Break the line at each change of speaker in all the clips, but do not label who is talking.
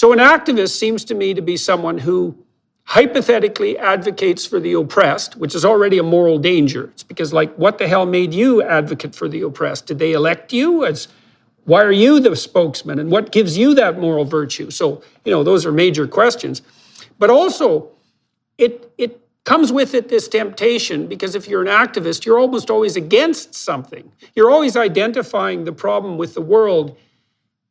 So an activist seems to me to be someone who hypothetically advocates for the oppressed, which is already a moral danger. It's because, like, what the hell made you advocate for the oppressed? Did they elect you? Why are you the spokesman? And what gives you that moral virtue? So, those are major questions. But also, it comes with it this temptation, because if you're an activist, you're almost always against something. You're always identifying the problem with the world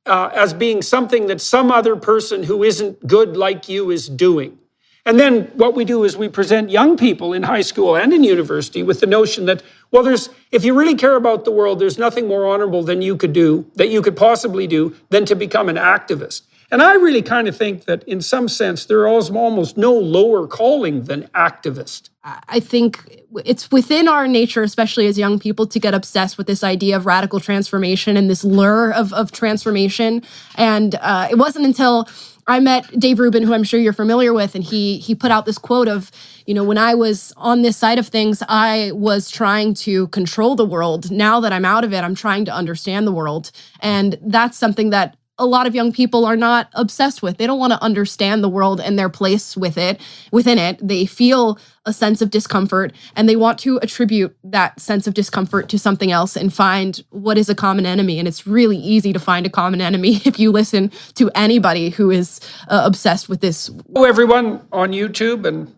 as being something that some other person who isn't good like you is doing. And then what we do is we present young people in high school and in university with the notion that, well, if you really care about the world, there's nothing more honorable than you could do, that you could possibly do, than to become an activist. And I really kind of think that in some sense, there is almost no lower calling than activist.
I think it's within our nature, especially as young people, to get obsessed with this idea of radical transformation and this lure of transformation. And it wasn't until I met Dave Rubin, who I'm sure you're familiar with, and he put out this quote of, when I was on this side of things, I was trying to control the world. Now that I'm out of it, I'm trying to understand the world. And that's something that a lot of young people are not obsessed with. They don't want to understand the world and their place within it. They feel a sense of discomfort, and they want to attribute that sense of discomfort to something else and find what is a common enemy. And it's really easy to find a common enemy if you listen to anybody who is obsessed with this.
Hello, everyone on YouTube and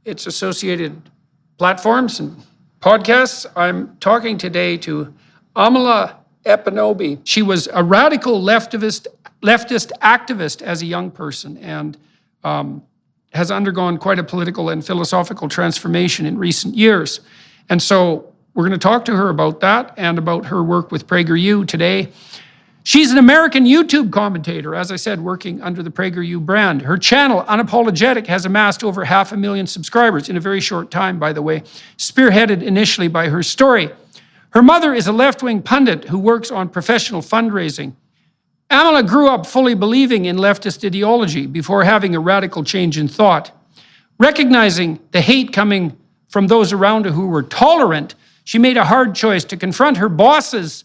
its associated platforms and podcasts. I'm talking today to Amala Ekpunobi. She was a radical leftist activist as a young person, and has undergone quite a political and philosophical transformation in recent years. And so we're going to talk to her about that and about her work with PragerU today. She's an American YouTube commentator, as I said, working under the PragerU brand. Her channel, Unapologetic, has amassed over 500,000 subscribers in a very short time, by the way, spearheaded initially by her story. Her mother is a left-wing pundit who works on professional fundraising. Amala grew up fully believing in leftist ideology before having a radical change in thought. Recognizing the hate coming from those around her who were tolerant, she made a hard choice to confront her bosses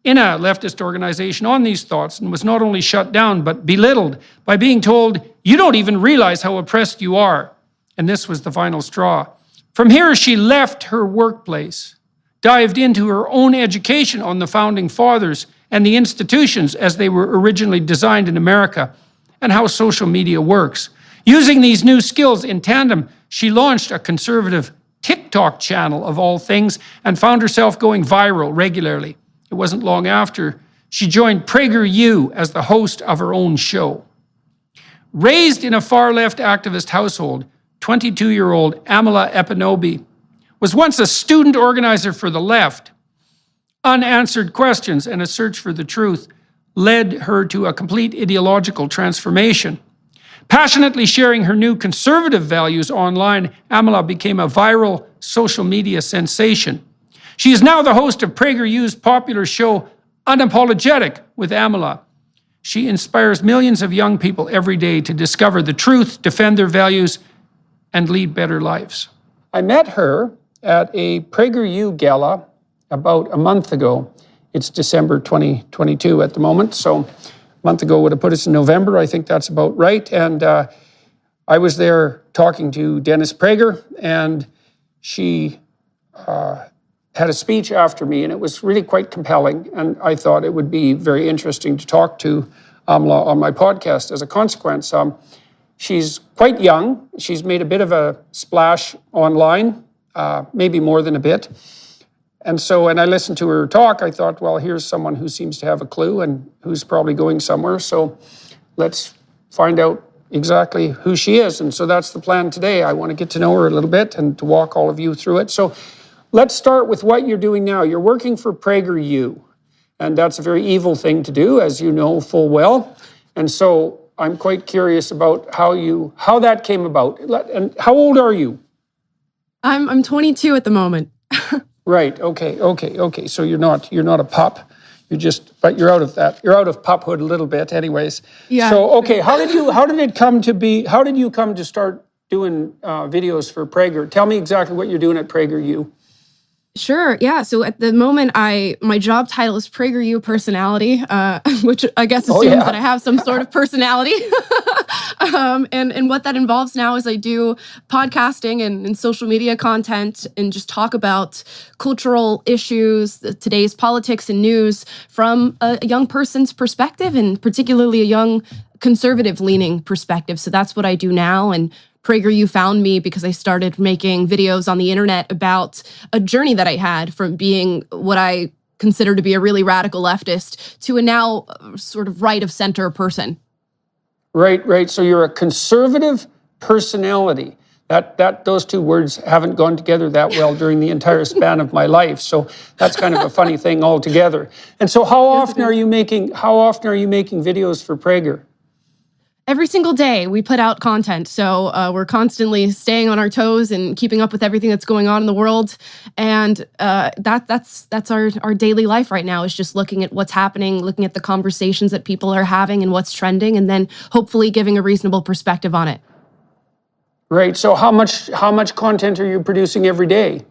in a leftist organization on these thoughts, and was not only shut down, but belittled by being told, "You don't even realize how oppressed you are." And this was the final straw. From here, she left her workplace, dived into her own education on the founding fathers and the institutions as they were originally designed in America, and how social media works. Using these new skills in tandem, she launched a conservative TikTok channel of all things and found herself going viral regularly. It wasn't long after she joined PragerU as the host of her own show. Raised in a far-left activist household, 22-year-old Amala Ekpunobi was once a student organizer for the left. Unanswered questions and a search for the truth led her to a complete ideological transformation. Passionately sharing her new conservative values online, Amala became a viral social media sensation. She is now the host of PragerU's popular show, Unapologetic with Amala. She inspires millions of young people every day to discover the truth, defend their values, and lead better lives. I met her at a PragerU gala about a month ago. It's December 2022 at the moment, so a month ago would have put us in November. I think that's about right. And I was there talking to Dennis Prager, and she had a speech after me, and it was really quite compelling. And I thought it would be very interesting to talk to Amala on my podcast as a consequence. She's quite young. She's made a bit of a splash online, maybe more than a bit. And so when I listened to her talk, I thought, well, here's someone who seems to have a clue and who's probably going somewhere. So let's find out exactly who she is. And so that's the plan today. I want to get to know her a little bit and to walk all of you through it. So let's start with what you're doing now. You're working for PragerU, and that's a very evil thing to do, as you know full well. And so I'm quite curious about how that came about. And how old are you?
I'm 22 at the moment.
Right. Okay. So you're not a pup. But you're out of that. You're out of puphood a little bit, anyways.
Yeah.
So okay, how did you come to start doing videos for Prager? Tell me exactly what you're doing at PragerU.
Sure. Yeah. So at the moment, my job title is PragerU personality, which I guess
Oh,
assumes
yeah.
that I have some sort of personality. And what that involves now is I do podcasting and social media content and just talk about cultural issues, today's politics and news from a young person's perspective, and particularly a young conservative leaning perspective. So that's what I do now. And PragerU found me because I started making videos on the internet about a journey that I had from being what I consider to be a really radical leftist to a now sort of right of center person.
Right. So you're a conservative personality. Those two words haven't gone together that well during the entire span of my life. So that's kind of a funny thing altogether. And so how often are you making videos for Prager?
Every single day we put out content. So we're constantly staying on our toes and keeping up with everything that's going on in the world. And that's our daily life right now, is just looking at what's happening, looking at the conversations that people are having and what's trending, and then hopefully giving a reasonable perspective on it.
Right. So how much content are you producing every day?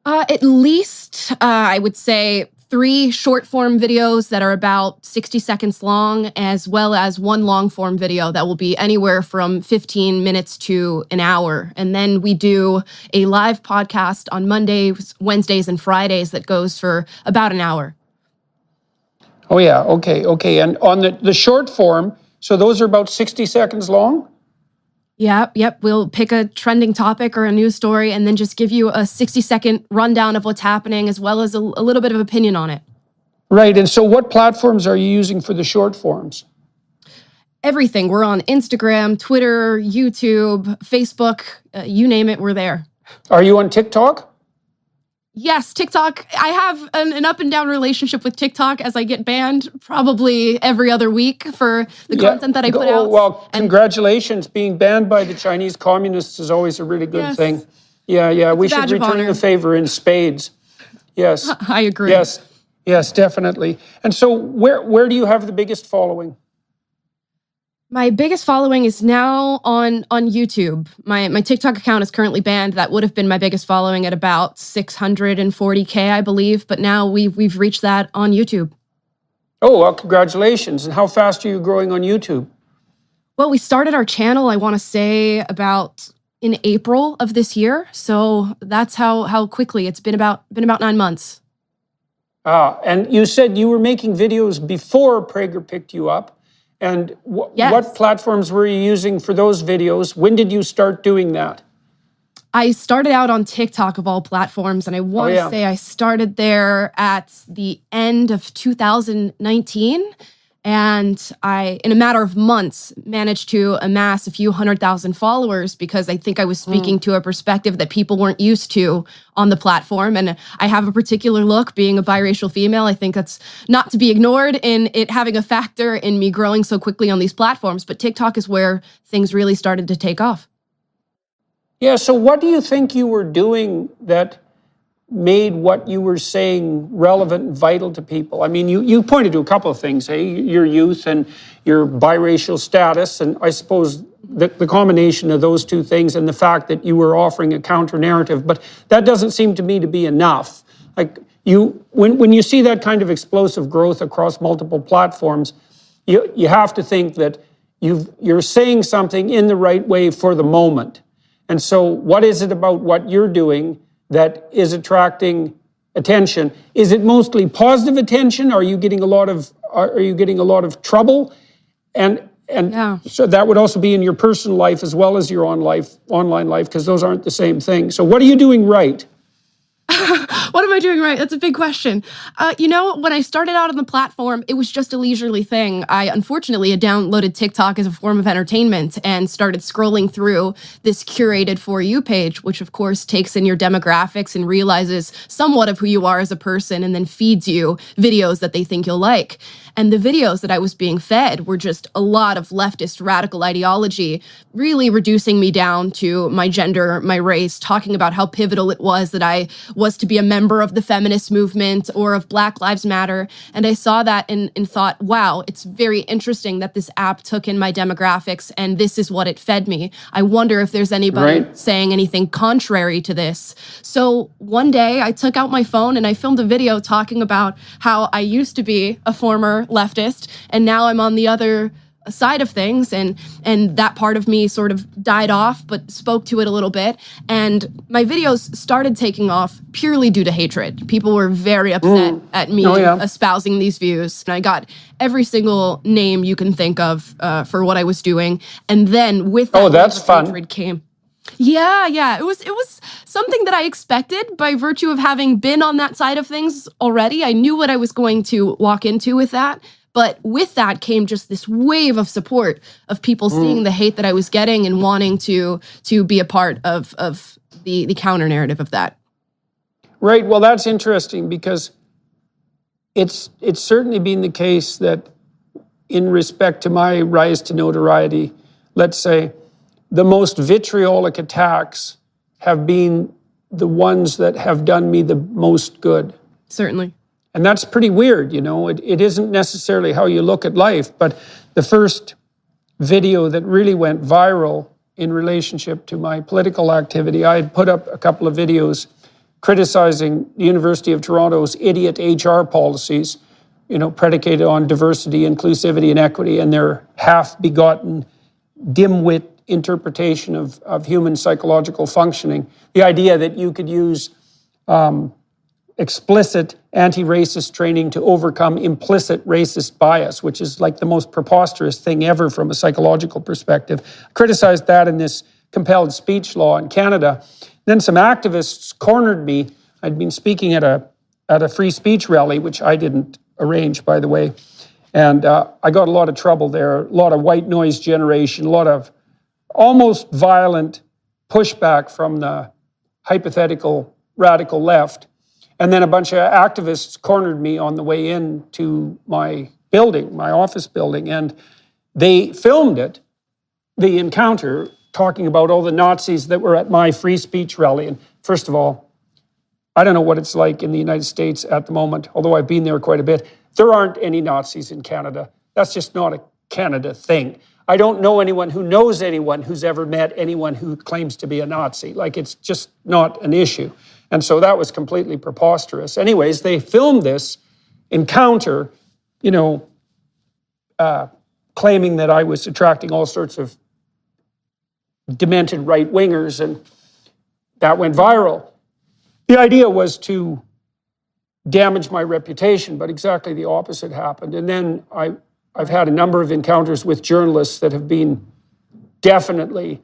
At least, I would say 3 short-form videos that are about 60 seconds long, as well as 1 long-form video that will be anywhere from 15 minutes to an hour. And then we do a live podcast on Mondays, Wednesdays, and Fridays that goes for about an hour.
Oh, yeah. Okay. And on the short form, so those are about 60 seconds long?
Yep. We'll pick a trending topic or a news story and then just give you a 60-second rundown of what's happening, as well as a little bit of opinion on it.
Right. And so what platforms are you using for the short forms?
Everything. We're on Instagram, Twitter, YouTube, Facebook, you name it, we're there.
Are you on TikTok?
Yes, TikTok. I have an up and down relationship with TikTok, as I get banned probably every other week for the content that I put out.
Well, congratulations. Being banned by the Chinese communists is always a really good thing. Yeah. We should return the favor in spades. Yes.
I agree.
Yes, definitely. And so where do you have the biggest following?
My biggest following is now on YouTube. My TikTok account is currently banned. That would have been my biggest following at about 640K, I believe. But now we've reached that on YouTube.
Oh, well, congratulations. And how fast are you growing on YouTube?
Well, we started our channel, I want to say, about in April of this year. So that's how quickly it's been about 9 months.
And you said you were making videos before Prager picked you up. And what platforms were you using for those videos? When did you start doing that?
I started out on TikTok, of all platforms, and I want to say I started there at the end of 2019. And I, in a matter of months, managed to amass a few 100,000 followers, because I think I was speaking to a perspective that people weren't used to on the platform. And I have a particular look, being a biracial female. I think that's not to be ignored in it having a factor in me growing so quickly on these platforms. But TikTok is where things really started to take off.
Yeah, so what do you think you were doing that made what you were saying relevant and vital to people? I mean, you pointed to a couple of things, your youth and your biracial status, and I suppose the combination of those two things and the fact that you were offering a counter-narrative, but that doesn't seem to me to be enough. Like, when you see that kind of explosive growth across multiple platforms, you have to think that you're saying something in the right way for the moment. And so what is it about what you're doing that is attracting attention? Is it mostly positive attention? Are you getting a lot of trouble? And so that would also be in your personal life as well as your online life, because those aren't the same thing. So what are you doing right?
What am I doing right? That's a big question. When I started out on the platform, it was just a leisurely thing. I unfortunately had downloaded TikTok as a form of entertainment and started scrolling through this curated For You page, which of course takes in your demographics and realizes somewhat of who you are as a person, and then feeds you videos that they think you'll like. And the videos that I was being fed were just a lot of leftist radical ideology, really reducing me down to my gender, my race, talking about how pivotal it was that I was to be a member of the feminist movement or of Black Lives Matter. And I saw that and thought, wow, it's very interesting that this app took in my demographics and this is what it fed me. I wonder if there's anybody saying anything contrary to this. So one day I took out my phone and I filmed a video talking about how I used to be a former leftist and now I'm on the other side of things, and that part of me sort of died off but spoke to it a little bit, and my videos started taking off purely due to hatred. People were very upset at me espousing these views, and I got every single name you can think of for what I was doing, and then with that
that's fun.
Hatred came. Yeah. It was something that I expected by virtue of having been on that side of things already. I knew what I was going to walk into with that. But with that came just this wave of support of people seeing the hate that I was getting and wanting to be a part of the counter narrative of that.
Right. Well, that's interesting because it's certainly been the case that in respect to my rise to notoriety, let's say, the most vitriolic attacks have been the ones that have done me the most good.
Certainly.
And that's pretty weird, you know. It isn't necessarily how you look at life, but the first video that really went viral in relationship to my political activity, I had put up a couple of videos criticizing the University of Toronto's idiot HR policies, you know, predicated on diversity, inclusivity, and equity, and their half-begotten, dim-wit interpretation of human psychological functioning. The idea that you could use explicit anti-racist training to overcome implicit racist bias, which is like the most preposterous thing ever from a psychological perspective. I criticized that in this compelled speech law in Canada. Then some activists cornered me. I'd been speaking at a free speech rally, which I didn't arrange, by the way, and I got a lot of trouble there, a lot of white noise generation, a lot of almost violent pushback from the hypothetical radical left. And then a bunch of activists cornered me on the way in to my building, my office building, and they filmed it, the encounter, talking about all the Nazis that were at my free speech rally. And first of all, I don't know what it's like in the United States at the moment, although I've been there quite a bit. There aren't any Nazis in Canada. That's just not a Canada thing. I don't know anyone who knows anyone who's ever met anyone who claims to be a Nazi. Like, it's just not an issue. And so that was completely preposterous. Anyways, they filmed this encounter, you know, claiming that I was attracting all sorts of demented right-wingers, and that went viral. The idea was to damage my reputation, but exactly the opposite happened. And then I've had a number of encounters with journalists that have been definitely,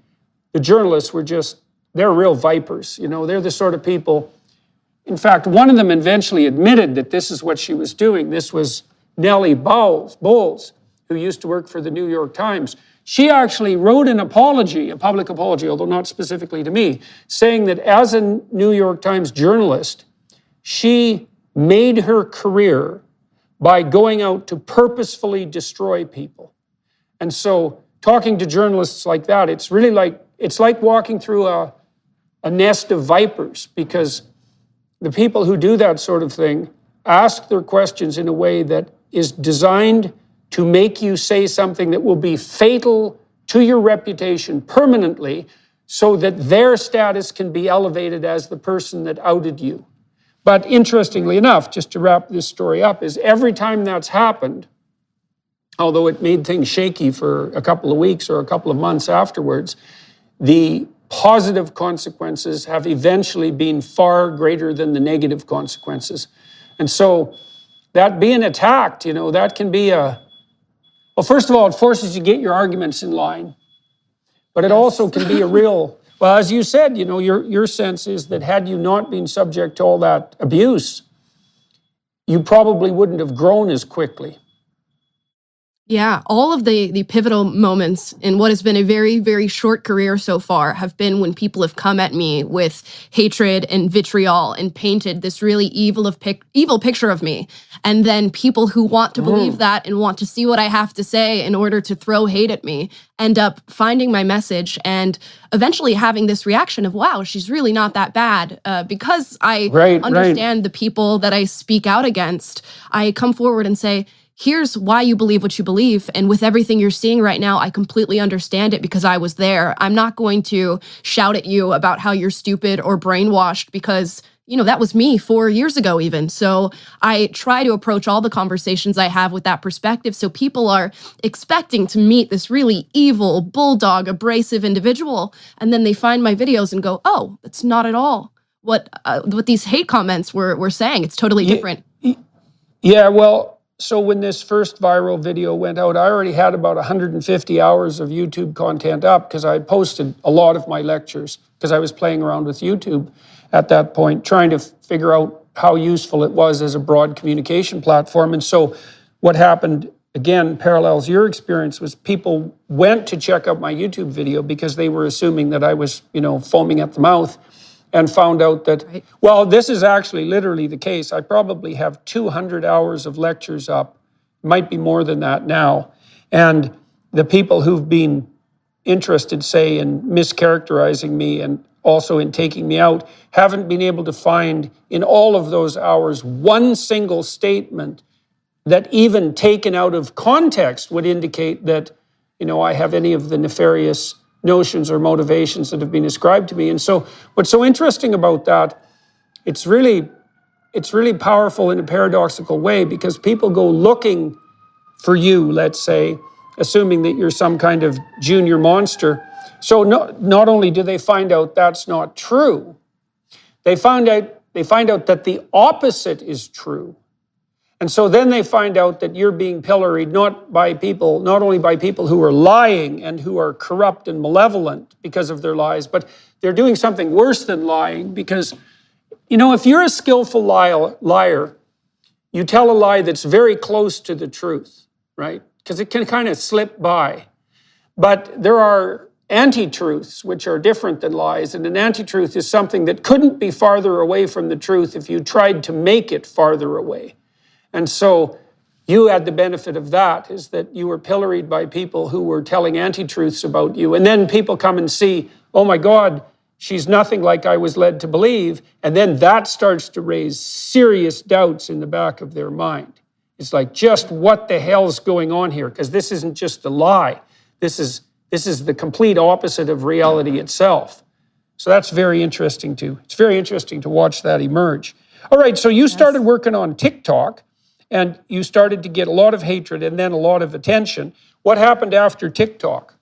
the journalists were just, they're real vipers, you know, they're the sort of people. In fact, one of them eventually admitted that this is what she was doing. This was Nellie Bowles, who used to work for the New York Times. She actually wrote an apology, a public apology, although not specifically to me, saying that as a New York Times journalist, she made her career by going out to purposefully destroy people. And so talking to journalists like that, it's really like, it's like walking through a nest of vipers, because the people who do that sort of thing ask their questions in a way that is designed to make you say something that will be fatal to your reputation permanently, so that their status can be elevated as the person that outed you. But interestingly enough, just to wrap this story up, is every time that's happened, although it made things shaky for a couple of weeks or a couple of months afterwards, the positive consequences have eventually been far greater than the negative consequences. And so that being attacked, you know, that can be well, first of all, it forces you to get your arguments in line, but it also can be a real, well, as you said, you know, your sense is that had you not been subject to all that abuse, you probably wouldn't have grown as quickly.
Yeah, all of the pivotal moments in what has been a very, very short career so far have been when people have come at me with hatred and vitriol and painted this really evil picture of me. And then people who want to believe that and want to see what I have to say in order to throw hate at me end up finding my message and eventually having this reaction of, wow, she's really not that bad. Because I understand the people that I speak out against, I come forward and say, here's why you believe what you believe. And with everything you're seeing right now, I completely understand it because I was there. I'm not going to shout at you about how you're stupid or brainwashed because, that was me 4 years ago even. So I try to approach all the conversations I have with that perspective. So people are expecting to meet this really evil, bulldog, abrasive individual. And then they find my videos and go, oh, that's not at all what these hate comments were saying. It's totally different.
Yeah, well, so when this first viral video went out, I already had about 150 hours of YouTube content up because I posted a lot of my lectures because I was playing around with YouTube at that point, trying to figure out how useful it was as a broad communication platform. And so what happened, again, parallels your experience, was people went to check out my YouTube video because they were assuming that I was, foaming at the mouth, and found out that, well, this is actually literally the case. I probably have 200 hours of lectures up, might be more than that now. And the people who've been interested, say, in mischaracterizing me and also in taking me out, haven't been able to find in all of those hours one single statement that even taken out of context would indicate that, I have any of the nefarious notions or motivations that have been ascribed to me. And so what's so interesting about that, it's really powerful in a paradoxical way because people go looking for you, let's say, assuming that you're some kind of junior monster. So not only do they find out that's not true, they find out that the opposite is true. And so then they find out that you're being pilloried not only by people who are lying and who are corrupt and malevolent because of their lies, but they're doing something worse than lying because, if you're a skillful liar, you tell a lie that's very close to the truth, right? Because it can kind of slip by. But there are anti-truths, which are different than lies, and an anti-truth is something that couldn't be farther away from the truth if you tried to make it farther away. And so you had the benefit of that, is that you were pilloried by people who were telling anti-truths about you. And then people come and see, oh my God, she's nothing like I was led to believe. And then that starts to raise serious doubts in the back of their mind. It's like, just what the hell's going on here? Because this isn't just a lie. This is the complete opposite of reality itself. So that's very interesting too. It's very interesting to watch that emerge. All right, so you started working on TikTok. And you started to get a lot of hatred and then a lot of attention. What happened after TikTok?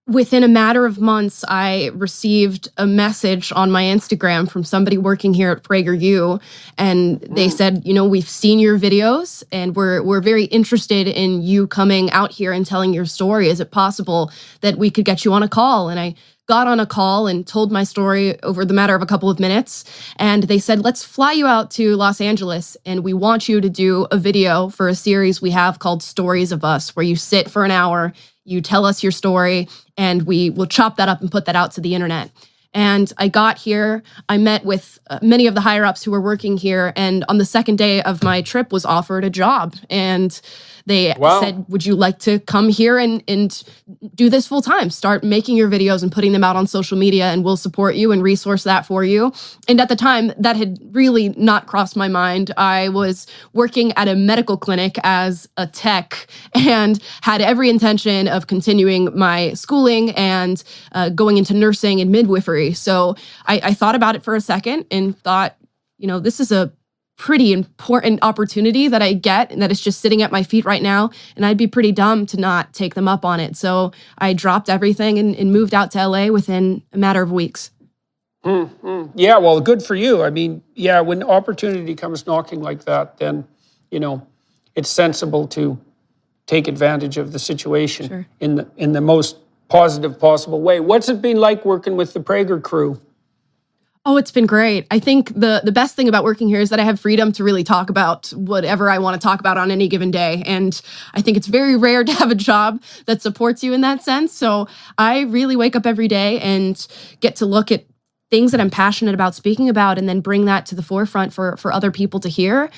Within a matter of months, I received a message on my Instagram from somebody working here at PragerU, and they said, we've seen your videos, and we're very interested in you coming out here and telling your story. Is it possible that we could get you on a call? And I got on a call and told my story over the matter of a couple of minutes. And they said, let's fly you out to Los Angeles, and we want you to do a video for a series we have called Stories of Us, where you sit for an hour, you tell us your story, and we will chop that up and put that out to the internet. And I got here, I met with many of the higher ups who were working here, and on the second day of my trip was offered a job. And they said, would you like to come here and do this full time? Start making your videos and putting them out on social media, and we'll support you and resource that for you. And at the time, that had really not crossed my mind. I was working at a medical clinic as a tech and had every intention of continuing my schooling and going into nursing and midwifery. So I thought about it for a second and thought, this is a pretty important opportunity that I get and that is just sitting at my feet right now. And I'd be pretty dumb to not take them up on it. So I dropped everything and moved out to LA within a matter of weeks.
Yeah, well, good for you. I mean, yeah, when opportunity comes knocking like that, then, it's sensible to take advantage of the situation in the most positive possible way. What's it been like working with the Prager crew?
Oh, it's been great. I think the best thing about working here is that I have freedom to really talk about whatever I want to talk about on any given day. And I think it's very rare to have a job that supports you in that sense. So I really wake up every day and get to look at things that I'm passionate about speaking about and then bring that to the forefront for other people to hear.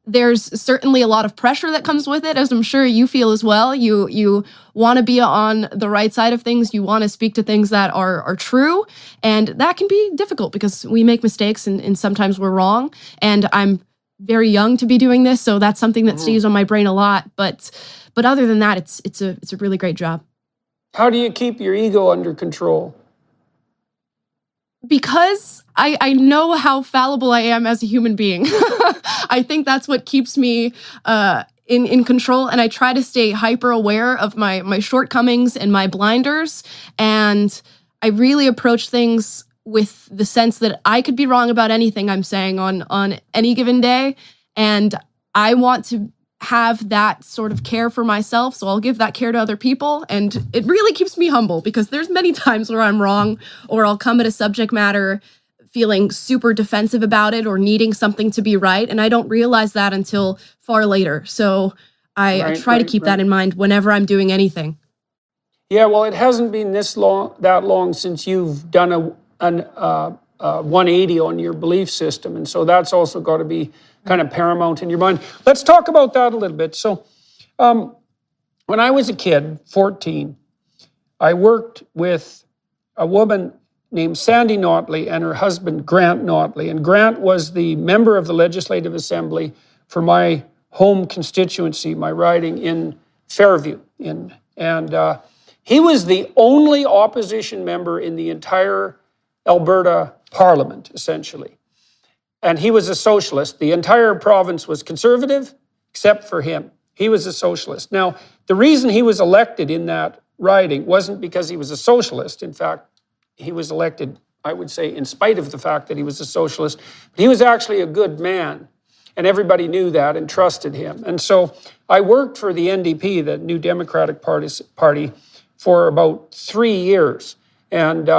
There's certainly a lot of pressure that comes with it, as I'm sure you feel as well. You want to be on the right side of things. You want to speak to things that are true. And that can be difficult because we make mistakes and sometimes we're wrong. And I'm very young to be doing this, so that's something that stays on my brain a lot. But other than that, it's a really great job.
How do you keep your ego under control?
Because I know how fallible I am as a human being. I think that's what keeps me in control, and I try to stay hyper aware of my shortcomings and my blinders, and I really approach things with the sense that I could be wrong about anything I'm saying on any given day, and I want to have that sort of care for myself, so I'll give that care to other people, and it really keeps me humble because there's many times where I'm wrong, or I'll come at a subject matter feeling super defensive about it or needing something to be right, and I don't realize that until far later. So I try to keep that in mind whenever I'm doing anything.
Yeah, well, it hasn't been that long since you've done a 180 on your belief system, and so that's also got to be kind of paramount in your mind. Let's talk about that a little bit. So when I was a kid, 14, I worked with a woman named Sandy Notley and her husband, Grant Notley. And Grant was the member of the Legislative Assembly for my home constituency, my riding in Fairview. And he was the only opposition member in the entire Alberta Parliament, essentially. And he was a socialist. The entire province was conservative, except for him. He was a socialist. Now, the reason he was elected in that riding wasn't because he was a socialist. In fact, he was elected, I would say, in spite of the fact that he was a socialist. But he was actually a good man, and everybody knew that and trusted him. And so I worked for the NDP, the New Democratic Party, for about 3 years. And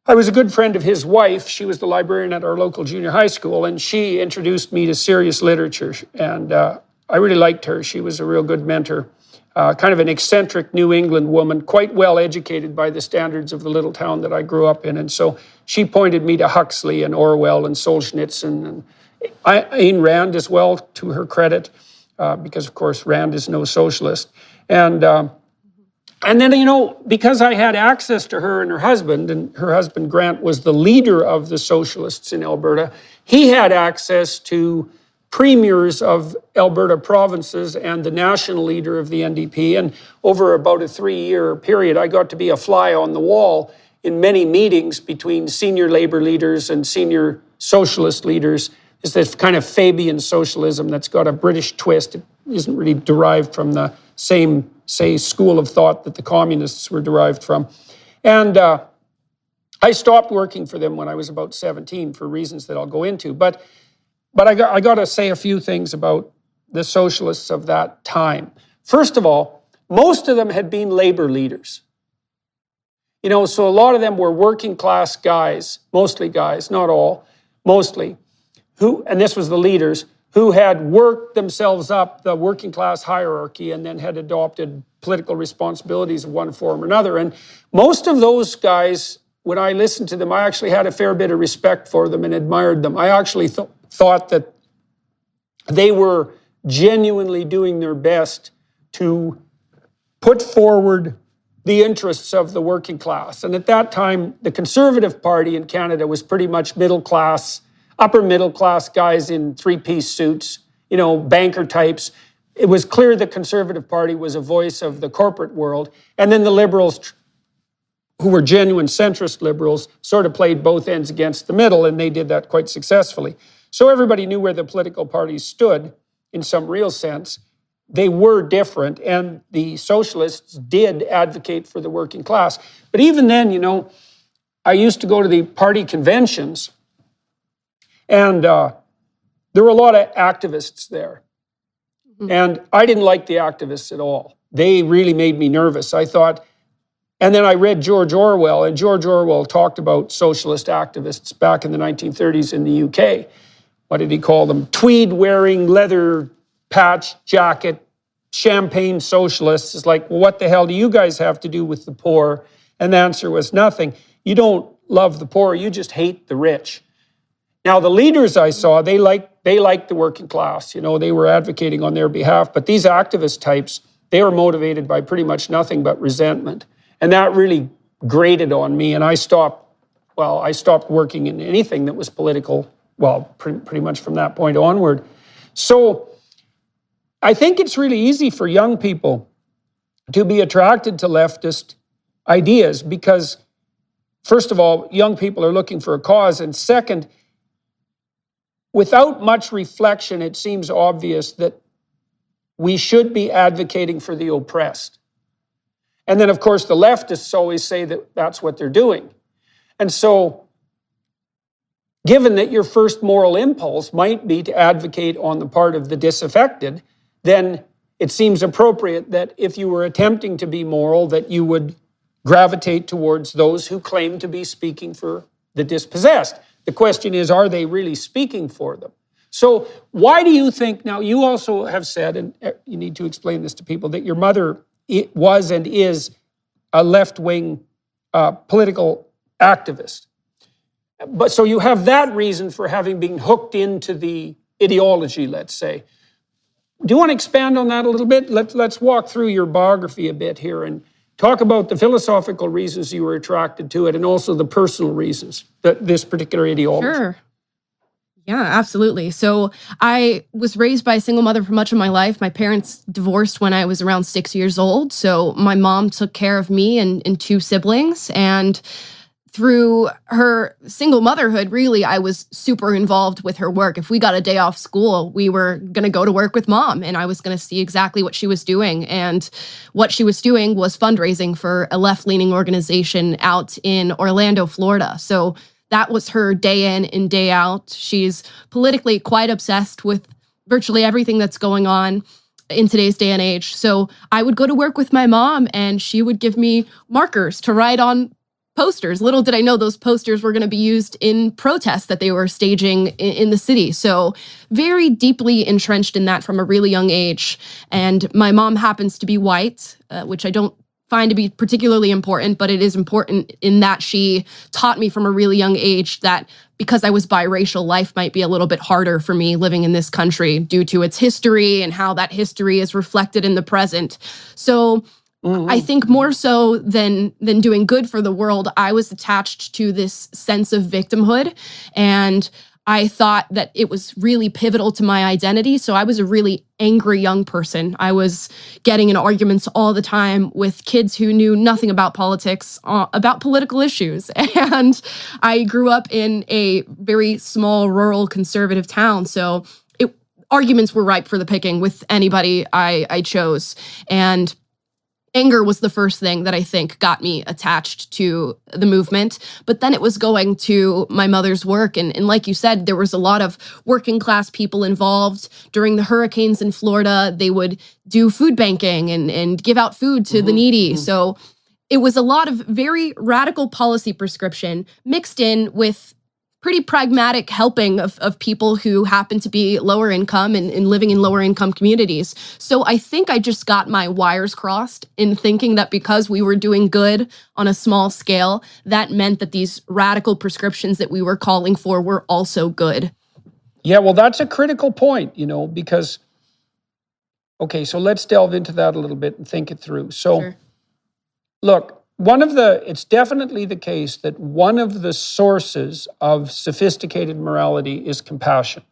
I was a good friend of his wife. She was the librarian at our local junior high school, and she introduced me to serious literature. And I really liked her. She was a real good mentor. Kind of an eccentric New England woman, quite well educated by the standards of the little town that I grew up in. And so she pointed me to Huxley and Orwell and Solzhenitsyn and Ayn Rand as well, to her credit, because of course Rand is no socialist. And then, you know, because I had access to her and her husband Grant was the leader of the socialists in Alberta, he had access to premiers of Alberta provinces and the national leader of the NDP. And over about a 3-year period, I got to be a fly on the wall in many meetings between senior labor leaders and senior socialist leaders. It's this kind of Fabian socialism that's got a British twist. It isn't really derived from the same, say, school of thought that the communists were derived from. And I stopped working for them when I was about 17 for reasons that I'll go into. But I got to say a few things about the socialists of that time. First of all, most of them had been labor leaders. You know, so a lot of them were working class guys, mostly guys, not all, mostly, and this was the leaders, who had worked themselves up the working class hierarchy and then had adopted political responsibilities of one form or another. And most of those guys, when I listened to them, I actually had a fair bit of respect for them and admired them. I actually thought that they were genuinely doing their best to put forward the interests of the working class. And at that time, the Conservative Party in Canada was pretty much middle class, upper middle class guys in three-piece suits, you know, banker types. It was clear the Conservative Party was a voice of the corporate world. And then the Liberals, who were genuine centrist Liberals, sort of played both ends against the middle, and they did that quite successfully. So everybody knew where the political parties stood in some real sense. They were different, and the socialists did advocate for the working class. But even then, you know, I used to go to the party conventions, and there were a lot of activists there. And I didn't like the activists at all. They really made me nervous. I thought, And then I read George Orwell, and George Orwell talked about socialist activists back in the 1930s in the UK. What did he call them? Tweed-wearing, leather patch jacket, champagne socialists. It's like, well, what the hell do you guys have to do with the poor? And the answer was nothing. You don't love the poor, you just hate the rich. Now, the leaders I saw, they liked the working class. You know, they were advocating on their behalf. But these activist types, they were motivated by pretty much nothing but resentment. And that really grated on me. And I stopped working in anything that was political, well, pretty much from that point onward. So I think it's really easy for young people to be attracted to leftist ideas because, first of all, young people are looking for a cause. And second, without much reflection, it seems obvious that we should be advocating for the oppressed. And then, of course, the leftists always say that that's what they're doing. And so, given that your first moral impulse might be to advocate on the part of the disaffected, then it seems appropriate that if you were attempting to be moral, that you would gravitate towards those who claim to be speaking for the dispossessed. The question is, are they really speaking for them? So why do you think, now you also have said, and you need to explain this to people, that your mother was and is a left-wing political activist. But so you have that reason for having been hooked into the ideology, let's say. Do you want to expand on that a little bit? Let's walk through your biography a bit here and talk about the philosophical reasons you were attracted to it and also the personal reasons that this particular ideology.
Sure. Yeah, absolutely. So I was raised by a single mother for much of my life. My parents divorced when I was around 6 years old. So my mom took care of me and two siblings. And through her single motherhood, really, I was super involved with her work. If we got a day off school, we were going to go to work with mom, and I was going to see exactly what she was doing. And what she was doing was fundraising for a left-leaning organization out in Orlando, Florida. So that was her day in and day out. She's politically quite obsessed with virtually everything that's going on in today's day and age. So I would go to work with my mom, and she would give me markers to write on posters. Little did I know those posters were going to be used in protests that they were staging in the city. So very deeply entrenched in that from a really young age. And my mom happens to be white, which I don't find to be particularly important, but it is important in that she taught me from a really young age that because I was biracial, life might be a little bit harder for me living in this country due to its history and how that history is reflected in the present. So I think more so than doing good for the world, I was attached to this sense of victimhood, and I thought that it was really pivotal to my identity. So I was a really angry young person. I was getting in arguments all the time with kids who knew nothing about politics, about political issues. And I grew up in a very small, rural, conservative town. So arguments were ripe for the picking with anybody I chose. And anger was the first thing that I think got me attached to the movement. But then it was going to my mother's work. And like you said, there was a lot of working class people involved. During the hurricanes in Florida, they would do food banking and give out food to the needy. So it was a lot of very radical policy prescription mixed in with pretty pragmatic helping of people who happen to be lower income and living in lower income communities. So I think I just got my wires crossed in thinking that because we were doing good on a small scale, that meant that these radical prescriptions that we were calling for were also good.
Yeah, well, that's a critical point, because, okay, so let's delve into that a little bit and think it through. So,
Sure.
Look, it's definitely the case that one of the sources of sophisticated morality is compassion,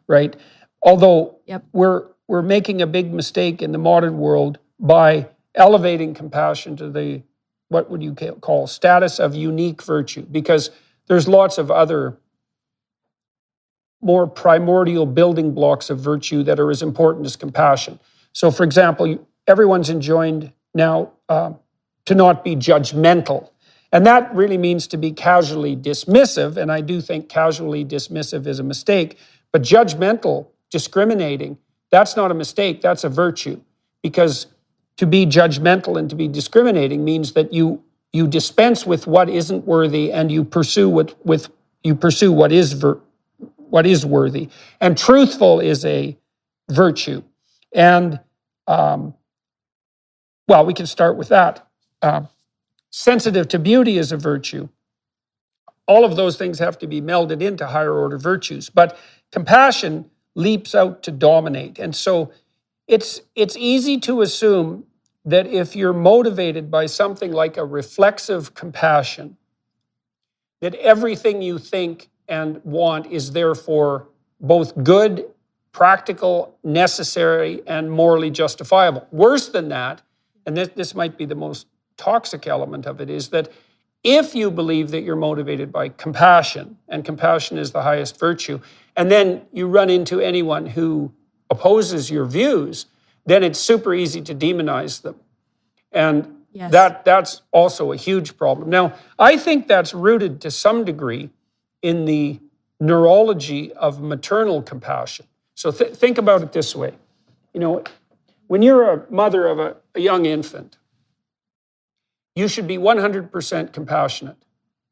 right? Although we're making a big mistake in the modern world by elevating compassion to the, what would you call, status of unique virtue, because there's lots of other more primordial building blocks of virtue that are as important as compassion. So, for example, everyone's enjoined now to not be judgmental. And that really means to be casually dismissive, and I do think casually dismissive is a mistake, but judgmental, discriminating, that's not a mistake, that's a virtue. Because to be judgmental and to be discriminating means that you dispense with what isn't worthy and you pursue what is worthy. And truthful is a virtue. And well, we can start with that. Sensitive to beauty is a virtue. All of those things have to be melded into higher order virtues. But compassion leaps out to dominate. And so it's easy to assume that if you're motivated by something like a reflexive compassion, that everything you think and want is therefore both good, practical, necessary, and morally justifiable. Worse than that, and this might be the most toxic element of it, is that if you believe that you're motivated by compassion, and compassion is the highest virtue, and then you run into anyone who opposes your views, then it's super easy to demonize them. And
Yes.
that's also a huge problem. Now, I think that's rooted to some degree in the neurology of maternal compassion. So think about it this way. You know, when you're a mother of a young infant, you should be 100% compassionate.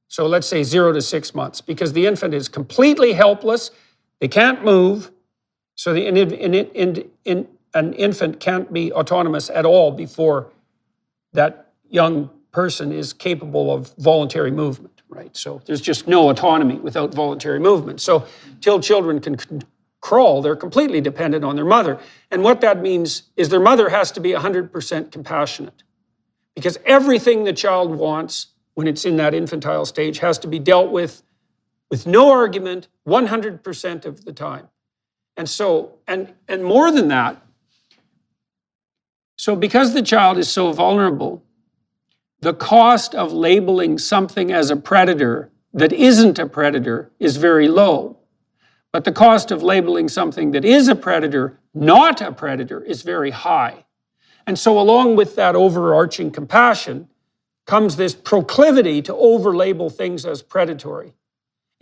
So let's say 0 to 6 months, because the infant is completely helpless. They can't move. So an infant can't be autonomous at all before that young person is capable of voluntary movement, right? So there's just no autonomy without voluntary movement. So till children can crawl, they're completely dependent on their mother. And what that means is their mother has to be 100% compassionate, because everything the child wants when it's in that infantile stage has to be dealt with no argument, 100% of the time. And so, and more than that, so because the child is so vulnerable, the cost of labeling something as a predator that isn't a predator is very low. But the cost of labeling something that is a predator, not a predator, is very high. And so along with that overarching compassion comes this proclivity to overlabel things as predatory.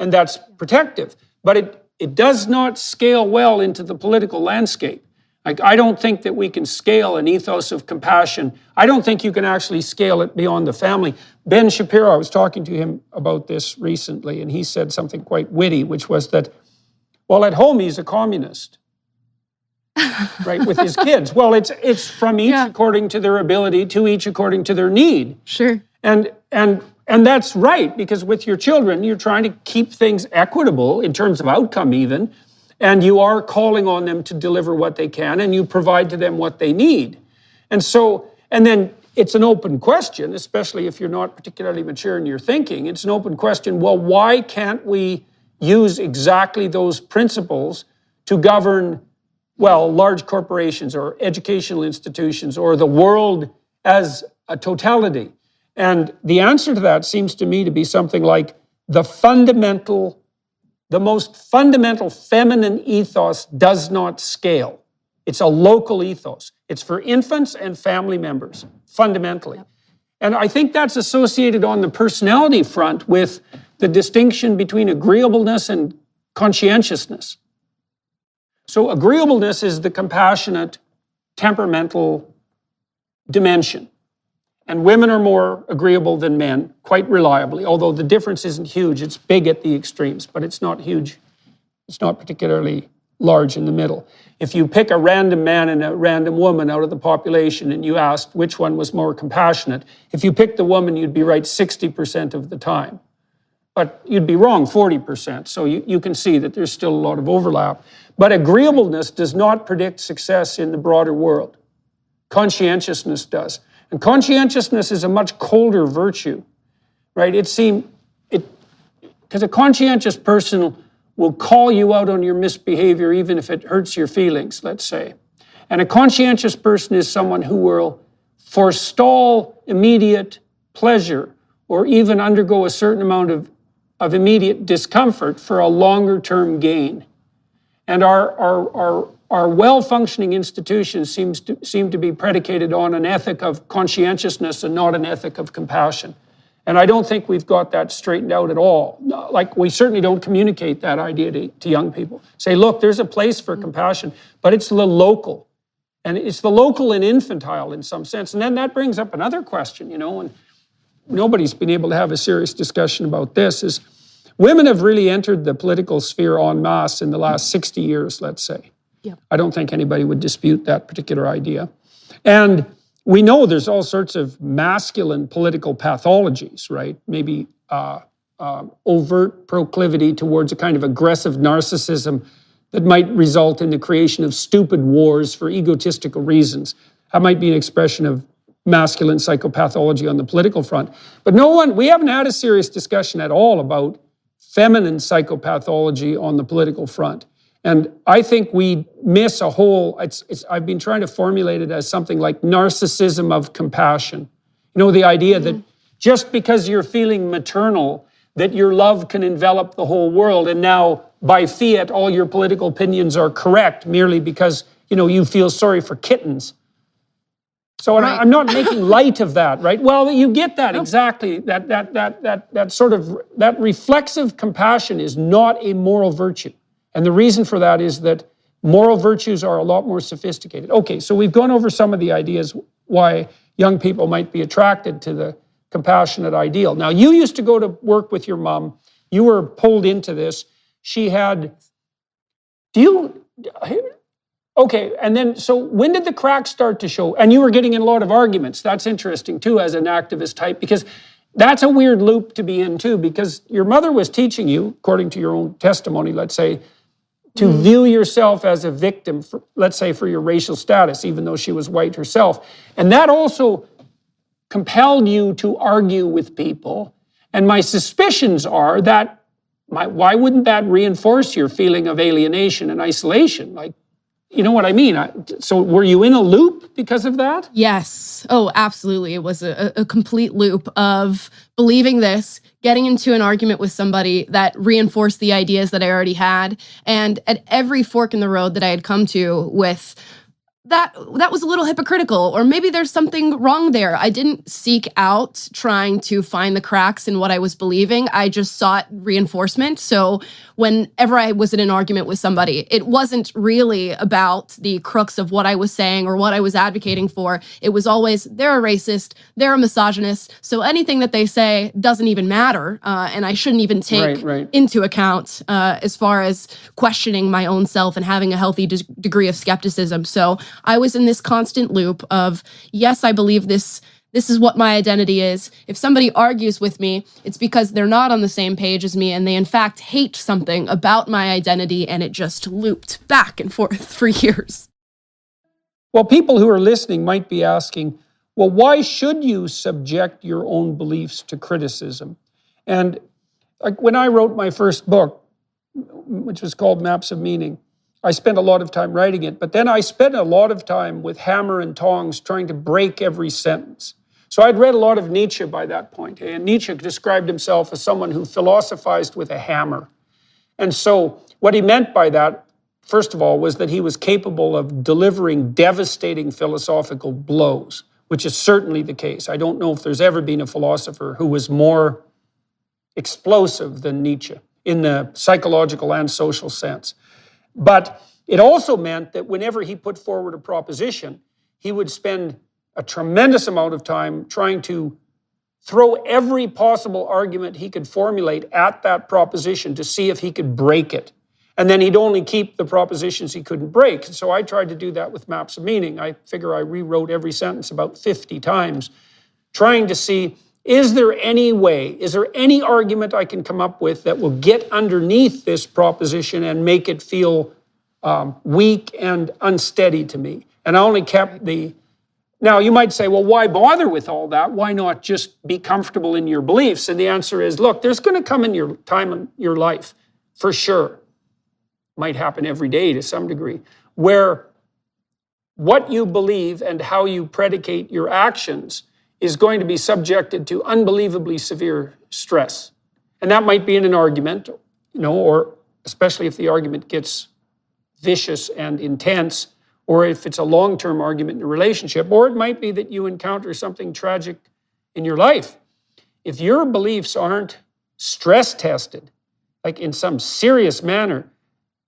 And that's protective. But it does not scale well into the political landscape. Like, I don't think that we can scale an ethos of compassion. I don't think you can actually scale it beyond the family. Ben Shapiro, I was talking to him about this recently, and he said something quite witty, which was that, well, at home he's a communist, right, with his kids. Well, it's from each according to their ability to each according to their need.
Sure.
And that's right, because with your children, you're trying to keep things equitable in terms of outcome even, and you are calling on them to deliver what they can, and you provide to them what they need. And so, and then it's an open question, especially if you're not particularly mature in your thinking, it's an open question, well, why can't we use exactly those principles to govern, well, large corporations or educational institutions or the world as a totality? And the answer to that seems to me to be something like the most fundamental feminine ethos does not scale. It's a local ethos. It's for infants and family members, fundamentally. Yep. And I think that's associated on the personality front with the distinction between agreeableness and conscientiousness. So agreeableness is the compassionate, temperamental dimension. And women are more agreeable than men, quite reliably, although the difference isn't huge. It's big at the extremes, but it's not huge. It's not particularly large in the middle. If you pick a random man and a random woman out of the population and you asked which one was more compassionate, if you picked the woman, you'd be right 60% of the time. But you'd be wrong 40%, so you can see that there's still a lot of overlap. But agreeableness does not predict success in the broader world. Conscientiousness does. And conscientiousness is a much colder virtue, right? Because a conscientious person will call you out on your misbehavior even if it hurts your feelings, let's say. And a conscientious person is someone who will forestall immediate pleasure or even undergo a certain amount of immediate discomfort for a longer-term gain. And our well-functioning institutions seem to be predicated on an ethic of conscientiousness and not an ethic of compassion. And I don't think we've got that straightened out at all. Like, we certainly don't communicate that idea to young people. Say, look, there's a place for compassion, but it's the local. And it's the local and infantile in some sense. And then that brings up another question, and nobody's been able to have a serious discussion about this, is women have really entered the political sphere en masse in the last 60 years, let's say.
Yeah.
I don't think anybody would dispute that particular idea. And we know there's all sorts of masculine political pathologies, right? Maybe overt proclivity towards a kind of aggressive narcissism that might result in the creation of stupid wars for egotistical reasons. That might be an expression of masculine psychopathology on the political front. But we haven't had a serious discussion at all about feminine psychopathology on the political front. And I think we miss a whole, I've been trying to formulate it as something like narcissism of compassion. The idea that just because you're feeling maternal, that your love can envelop the whole world, and now by fiat, all your political opinions are correct merely because, you feel sorry for kittens. So
Right.
I'm not making light of that, right? Well, you get that exactly. That sort of, that reflexive compassion is not a moral virtue. And the reason for that is that moral virtues are a lot more sophisticated. Okay, so we've gone over some of the ideas why young people might be attracted to the compassionate ideal. Now, you used to go to work with your mom. You were pulled into this. She had, okay, and then, so when did the cracks start to show? And you were getting in a lot of arguments. That's interesting too, as an activist type, because that's a weird loop to be in too, because your mother was teaching you, according to your own testimony, let's say, to view yourself as a victim, let's say, for your racial status, even though she was white herself. And that also compelled you to argue with people. And my suspicions are that, why wouldn't that reinforce your feeling of alienation and isolation? Like, you know what I mean? So were you in a loop because of that?
Yes. Oh, absolutely. It was a complete loop of believing this, getting into an argument with somebody that reinforced the ideas that I already had. And at every fork in the road that I had come to with that was a little hypocritical, or maybe there's something wrong there. I didn't seek out trying to find the cracks in what I was believing. I just sought reinforcement. So whenever I was in an argument with somebody, it wasn't really about the crux of what I was saying or what I was advocating for. It was always, they're a racist, they're a misogynist, so anything that they say doesn't even matter, and I shouldn't even take into account as far as questioning my own self and having a healthy degree of skepticism. So I was in this constant loop of, yes, I believe this is what my identity is. If somebody argues with me, it's because they're not on the same page as me and they in fact hate something about my identity, and it just looped back and forth for years.
Well, people who are listening might be asking, well, why should you subject your own beliefs to criticism? And like when I wrote my first book, which was called Maps of Meaning, I spent a lot of time writing it, but then I spent a lot of time with hammer and tongs trying to break every sentence. So I'd read a lot of Nietzsche by that point, and Nietzsche described himself as someone who philosophized with a hammer. And so what he meant by that, first of all, was that he was capable of delivering devastating philosophical blows, which is certainly the case. I don't know if there's ever been a philosopher who was more explosive than Nietzsche in the psychological and social sense. But it also meant that whenever he put forward a proposition, he would spend a tremendous amount of time trying to throw every possible argument he could formulate at that proposition to see if he could break it. And then he'd only keep the propositions he couldn't break. So I tried to do that with Maps of Meaning. I figure I rewrote every sentence about 50 times, trying to see, is there any way, is there any argument I can come up with that will get underneath this proposition and make it feel weak and unsteady to me? And I only kept the... Now, you might say, well, why bother with all that? Why not just be comfortable in your beliefs? And the answer is, look, there's going to come in your time in your life, for sure. Might happen every day to some degree, where what you believe and how you predicate your actions is going to be subjected to unbelievably severe stress. And that might be in an argument, or especially if the argument gets vicious and intense, or if it's a long-term argument in a relationship, or it might be that you encounter something tragic in your life. If your beliefs aren't stress tested, like in some serious manner,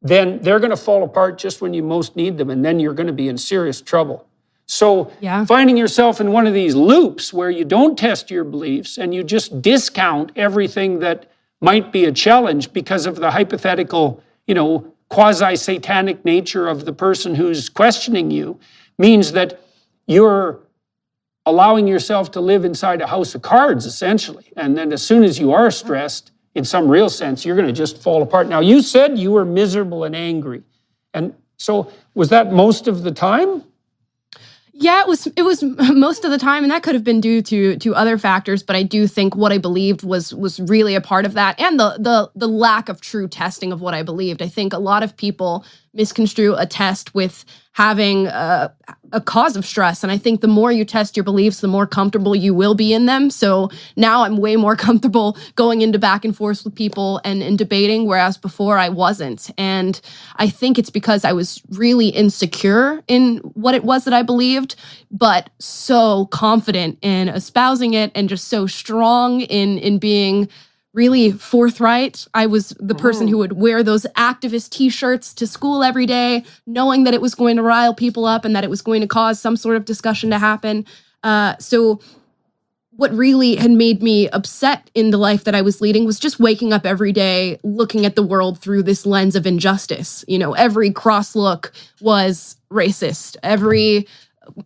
then they're going to fall apart just when you most need them, and then you're going to be in serious trouble. So finding yourself in one of these loops where you don't test your beliefs and you just discount everything that might be a challenge because of the hypothetical, quasi-satanic nature of the person who's questioning you, means that you're allowing yourself to live inside a house of cards, essentially. And then as soon as you are stressed, in some real sense, you're going to just fall apart. Now, you said you were miserable and angry. And so was that most of the time?
Yeah, it was most of the time, and that could have been due to other factors, but I do think what I believed was really a part of that, and the lack of true testing of what I believed. I think a lot of people misconstrue a test with having a cause of stress, and I think the more you test your beliefs, the more comfortable you will be in them. So now I'm way more comfortable going into back and forth with people and debating, whereas before I wasn't. And I think it's because I was really insecure in what it was that I believed, but so confident in espousing it and just so strong in being really forthright. I was the person who would wear those activist t-shirts to school every day, knowing that it was going to rile people up and that it was going to cause some sort of discussion to happen. So what really had made me upset in the life that I was leading was just waking up every day, looking at the world through this lens of injustice. Every cross look was racist. Every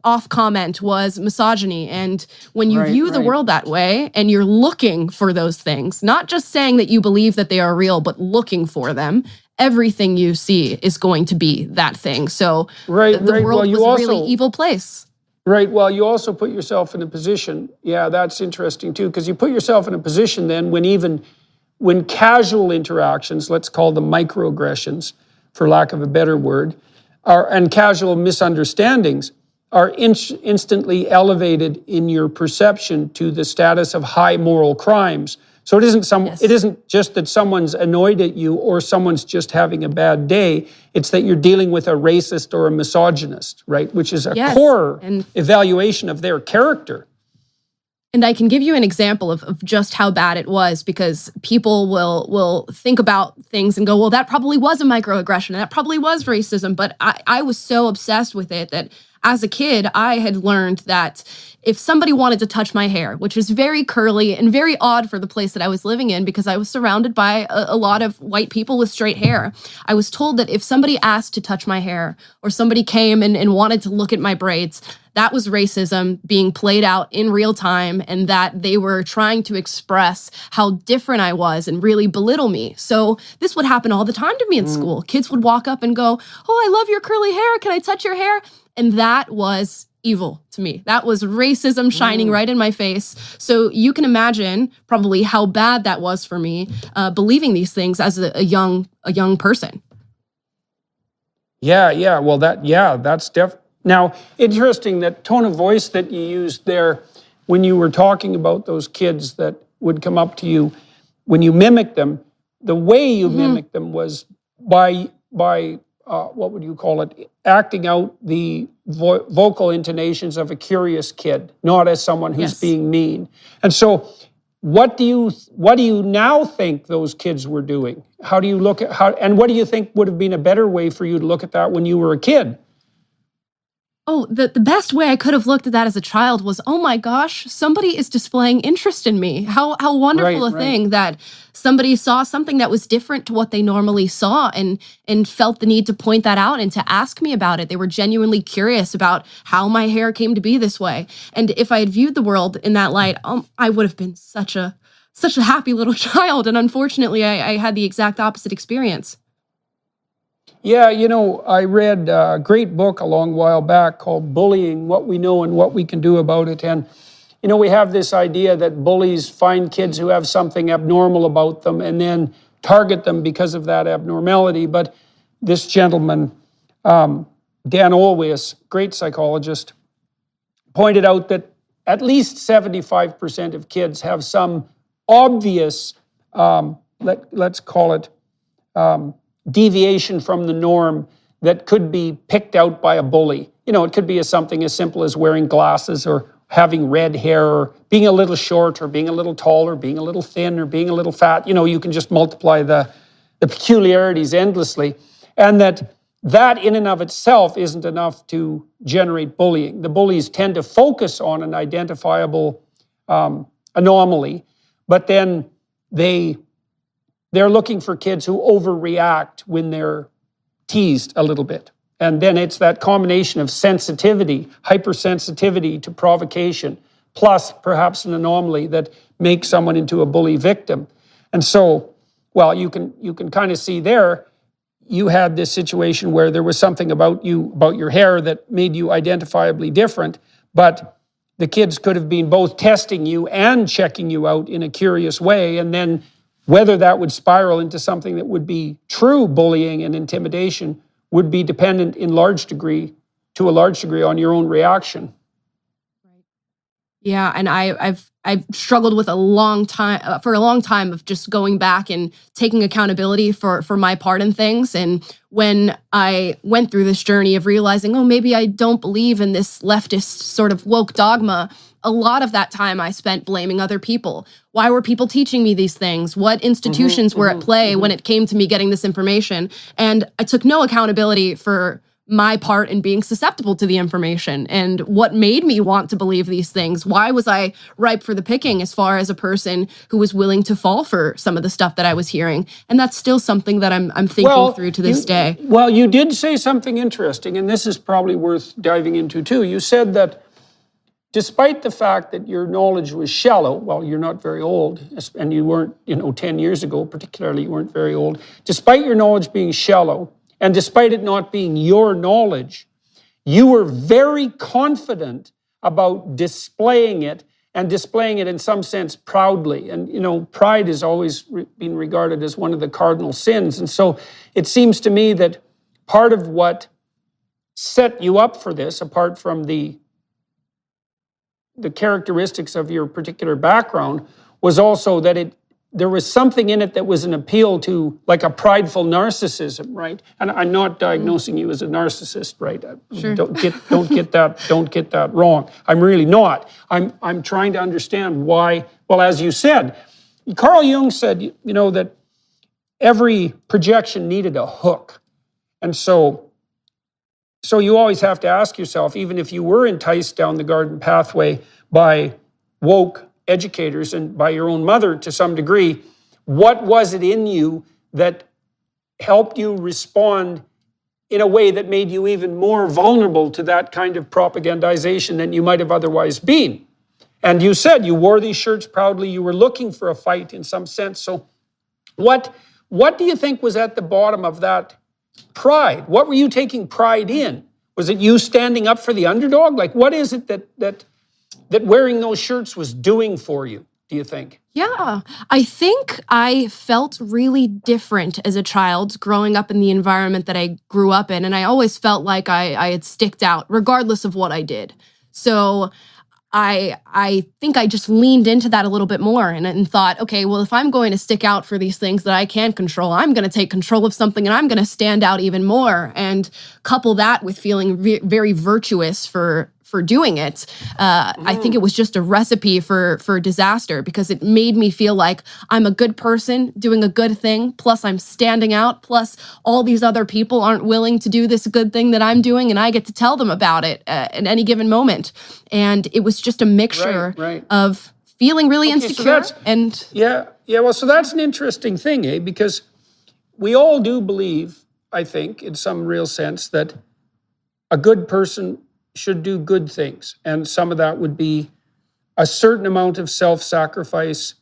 off comment was misogyny. And when you view the world that way and you're looking for those things, not just saying that you believe that they are real, but looking for them, everything you see is going to be that thing. So the world was a really evil place.
Right. Well, you also put yourself in a position. Yeah, that's interesting too, because you put yourself in a position then when casual interactions, let's call them microaggressions, for lack of a better word, and casual misunderstandings are instantly elevated in your perception to the status of high moral crimes. So it isn't just that someone's annoyed at you or someone's just having a bad day. It's that you're dealing with a racist or a misogynist, right? Which is a core evaluation of their character.
And I can give you an example of just how bad it was, because people will think about things and go, well, that probably was a microaggression, and that probably was racism. But I was so obsessed with it that as a kid, I had learned that if somebody wanted to touch my hair, which was very curly and very odd for the place that I was living in because I was surrounded by a lot of white people with straight hair, I was told that if somebody asked to touch my hair or somebody came and wanted to look at my braids, that was racism being played out in real time, and that they were trying to express how different I was and really belittle me. So this would happen all the time to me in school. Kids would walk up and go, "Oh, I love your curly hair. Can I touch your hair?" And that was evil to me. That was racism shining right in my face. So you can imagine probably how bad that was for me, believing these things as a young person.
Yeah. Well, that's Now, interesting that tone of voice that you used there when you were talking about those kids that would come up to you, when you mimicked them, the way you mimicked them was by what would you call it, acting out the vocal intonations of a curious kid, not as someone who's being mean. And so what do you now think those kids were doing? How do you look at and what do you think would have been a better way for you to look at that when you were a kid?
Oh, the best way I could have looked at that as a child was, oh my gosh, somebody is displaying interest in me. How wonderful a thing that somebody saw something that was different to what they normally saw and felt the need to point that out and to ask me about it. They were genuinely curious about how my hair came to be this way. And if I had viewed the world in that light, I would have been such a happy little child. And unfortunately, I had the exact opposite experience.
Yeah, I read a great book a long while back called Bullying, What We Know and What We Can Do About It. And, we have this idea that bullies find kids who have something abnormal about them and then target them because of that abnormality. But this gentleman, Dan Olweus, great psychologist, pointed out that at least 75% of kids have some obvious, let's call it, deviation from the norm that could be picked out by a bully. It could be something as simple as wearing glasses or having red hair or being a little short or being a little tall or being a little thin or being a little fat. You can just multiply the peculiarities endlessly. And that in and of itself isn't enough to generate bullying. The bullies tend to focus on an identifiable anomaly, but then they're looking for kids who overreact when they're teased a little bit. And then it's that combination of sensitivity, hypersensitivity to provocation, plus perhaps an anomaly that makes someone into a bully victim. And so, well, you can kind of see there, you had this situation where there was something about your hair that made you identifiably different, but the kids could have been both testing you and checking you out in a curious way, and then whether that would spiral into something that would be true bullying and intimidation would be dependent to a large degree on your own reaction.
Yeah, and I've struggled with for a long time of just going back and taking accountability for my part in things. And when I went through this journey of realizing, oh, maybe I don't believe in this leftist sort of woke dogma, a lot of that time I spent blaming other people. Why were people teaching me these things? What institutions were at play when it came to me getting this information? And I took no accountability for my part in being susceptible to the information and what made me want to believe these things. Why was I ripe for the picking as far as a person who was willing to fall for some of the stuff that I was hearing? And that's still something that I'm thinking through to this day.
Well, you did say something interesting, and this is probably worth diving into too. You said that despite the fact that your knowledge was shallow, well, you're not very old, and you weren't, 10 years ago particularly, you weren't very old. Despite your knowledge being shallow, and despite it not being your knowledge, you were very confident about displaying it, and displaying it in some sense proudly. And, pride has always been regarded as one of the cardinal sins. And so it seems to me that part of what set you up for this, apart from the characteristics of your particular background, was also that there was something in it that was an appeal to like a prideful narcissism, right? And I'm not diagnosing you as a narcissist, right?
Sure.
Don't get that wrong. I'm really not. I'm trying to understand why. Well, as you said, Carl Jung said, that every projection needed a hook, and so you always have to ask yourself, even if you were enticed down the garden pathway by woke educators and by your own mother to some degree, what was it in you that helped you respond in a way that made you even more vulnerable to that kind of propagandization than you might have otherwise been? And you said you wore these shirts proudly, you were looking for a fight in some sense. So what do you think was at the bottom of that pride? What were you taking pride in? Was it you standing up for the underdog? Like, what is it that wearing those shirts was doing for you, do you think?
Yeah, I think I felt really different as a child growing up in the environment that I grew up in. And I always felt like I had sticked out, regardless of what I did. So I think I just leaned into that a little bit more and thought, okay, well, if I'm going to stick out for these things that I can control, I'm going to take control of something and I'm going to stand out even more, and couple that with feeling very virtuous for doing it. I think it was just a recipe for disaster, because it made me feel like I'm a good person doing a good thing, plus I'm standing out, plus all these other people aren't willing to do this good thing that I'm doing, and I get to tell them about it at any given moment. And it was just a mixture of feeling really insecure.
Well, so that's an interesting thing, because we all do believe, I think, in some real sense, that a good person should do good things. And some of that would be a certain amount of self-sacrifice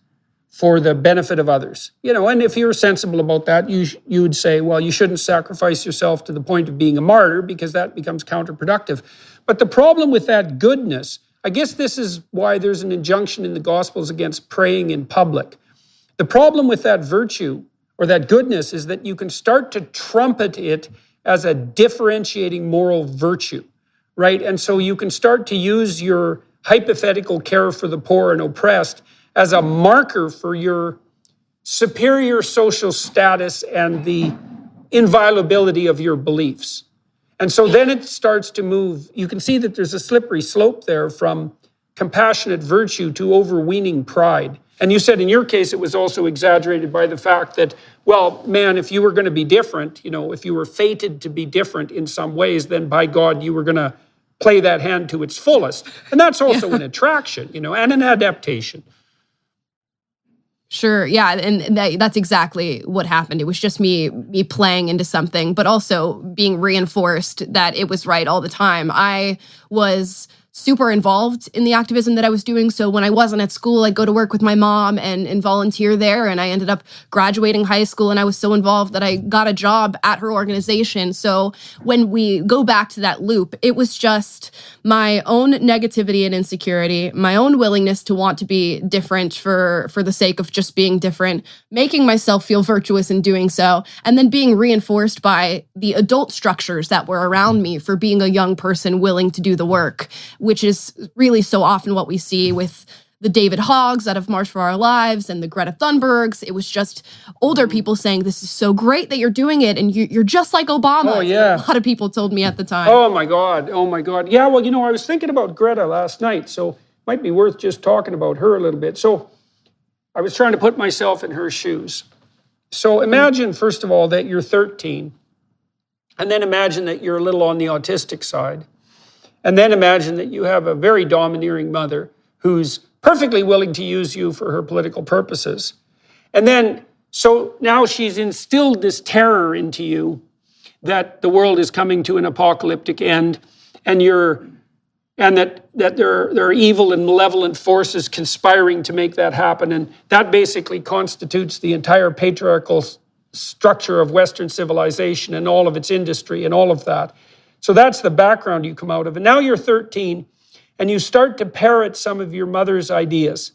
for the benefit of others. And if you're sensible about that, you would say, well, you shouldn't sacrifice yourself to the point of being a martyr, because that becomes counterproductive. But the problem with that goodness, I guess this is why there's an injunction in the Gospels against praying in public. The problem with that virtue or that goodness is that you can start to trumpet it as a differentiating moral virtue. Right? And so you can start to use your hypothetical care for the poor and oppressed as a marker for your superior social status and the inviolability of your beliefs. And so then it starts to move. You can see that there's a slippery slope there from compassionate virtue to overweening pride. And you said in your case, it was also exaggerated by the fact that, well, man, if you were going to be different, if you were fated to be different in some ways, then by God, you were going to play that hand to its fullest. And that's also an attraction, and an adaptation.
Sure. Yeah. And that's exactly what happened. It was just me playing into something, but also being reinforced that it was right all the time. I was super involved in the activism that I was doing. So when I wasn't at school, I'd go to work with my mom and volunteer there. And I ended up graduating high school, and I was so involved that I got a job at her organization. So when we go back to that loop, it was just my own negativity and insecurity, my own willingness to want to be different for the sake of just being different, making myself feel virtuous in doing so, and then being reinforced by the adult structures that were around me for being a young person willing to do the work, which is really so often what we see with the David Hoggs out of March for Our Lives and the Greta Thunbergs. It was just older people saying, this is so great that you're doing it, and you're just like Obama.
Oh, yeah.
A lot of people told me at the time.
Oh, my God. Yeah, well, I was thinking about Greta last night, so it might be worth just talking about her a little bit. So I was trying to put myself in her shoes. So imagine, first of all, that you're 13, and then imagine that you're a little on the autistic side. And then imagine that you have a very domineering mother who's perfectly willing to use you for her political purposes. And then, so now she's instilled this terror into you that the world is coming to an apocalyptic end, and that there are evil and malevolent forces conspiring to make that happen. And that basically constitutes the entire patriarchal structure of Western civilization and all of its industry and all of that. So that's the background you come out of. And now you're 13, and you start to parrot some of your mother's ideas.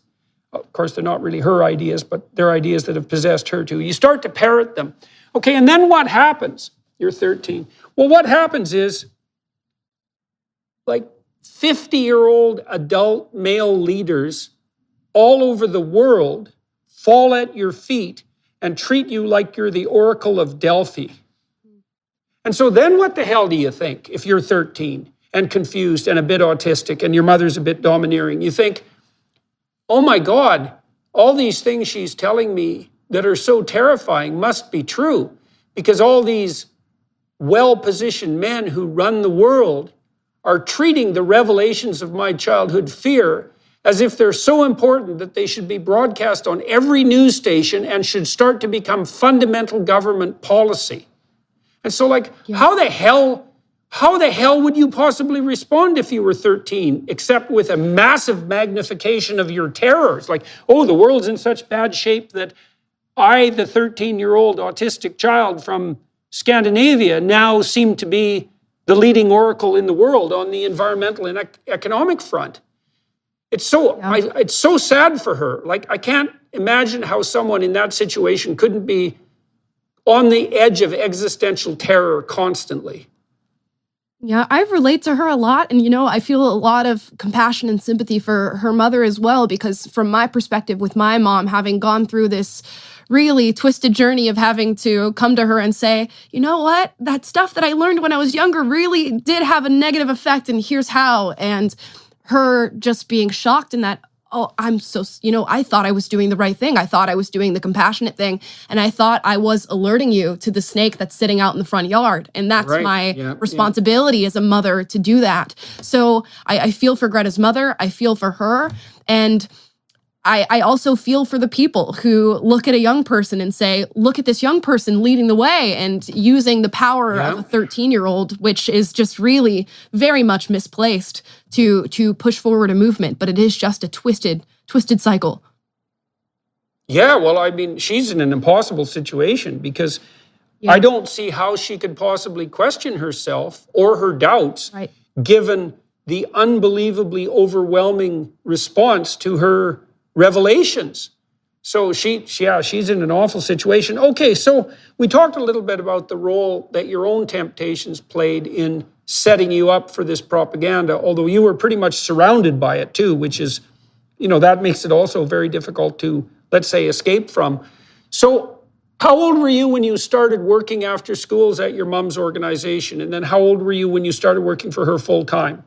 Of course, they're not really her ideas, but they're ideas that have possessed her too. You start to parrot them. Okay, and then what happens? You're 13. Well, what happens is, like 50-year-old adult male leaders all over the world fall at your feet and treat you like you're the Oracle of Delphi. And so then what the hell do you think if you're 13 and confused and a bit autistic and your mother's a bit domineering? You think, oh my God, all these things she's telling me that are so terrifying must be true, because all these well-positioned men who run the world are treating the revelations of my childhood fear as if they're so important that they should be broadcast on every news station and should start to become fundamental government policy. And so, how the hell would you possibly respond if you were 13, except with a massive magnification of your terrors? Like, oh, the world's in such bad shape that I, the 13-year-old autistic child from Scandinavia, now seem to be the leading oracle in the world on the environmental and economic front. It's so sad for her. Like, I can't imagine how someone in that situation couldn't be on the edge of existential terror constantly.
Yeah, I relate to her a lot. And, I feel a lot of compassion and sympathy for her mother as well, because from my perspective with my mom, having gone through this really twisted journey of having to come to her and say, you know what, that stuff that I learned when I was younger really did have a negative effect, and here's how. And her just being shocked in that, oh, I'm so, I thought I was doing the right thing. I thought I was doing the compassionate thing. And I thought I was alerting you to the snake that's sitting out in the front yard. And that's my responsibility as a mother to do that. So I feel for Greta's mother. I feel for her. And I also feel for the people who look at a young person and say, look at this young person leading the way and using the power of a 13-year-old, which is just really very much misplaced to push forward a movement. But it is just a twisted cycle.
Yeah, well, I mean, she's in an impossible situation because I don't see how she could possibly question herself or her doubts, given the unbelievably overwhelming response to her revelations. So she's in an awful situation. Okay, so we talked a little bit about the role that your own temptations played in setting you up for this propaganda, although you were pretty much surrounded by it too, which is, that makes it also very difficult to, let's say, escape from. So how old were you when you started working after schools at your mom's organization? And then how old were you when you started working for her full time?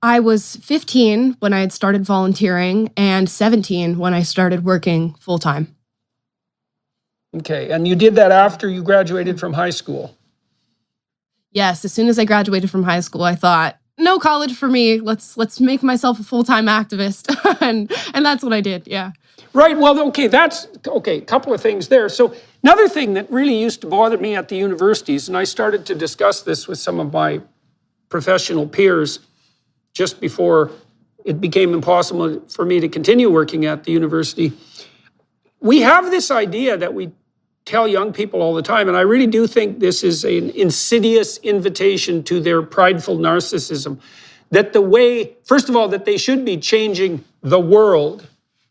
I was 15 when I had started volunteering and 17 when I started working full-time.
Okay, and you did that after you graduated from high school?
Yes, as soon as I graduated from high school, I thought, no college for me. Let's make myself a full-time activist. and that's what I did, yeah.
Right, well, okay, a couple of things there. So another thing that really used to bother me at the universities, and I started to discuss this with some of my professional peers just before it became impossible for me to continue working at the university. We have this idea that we tell young people all the time, and I really do think this is an insidious invitation to their prideful narcissism, that first of all, that they should be changing the world,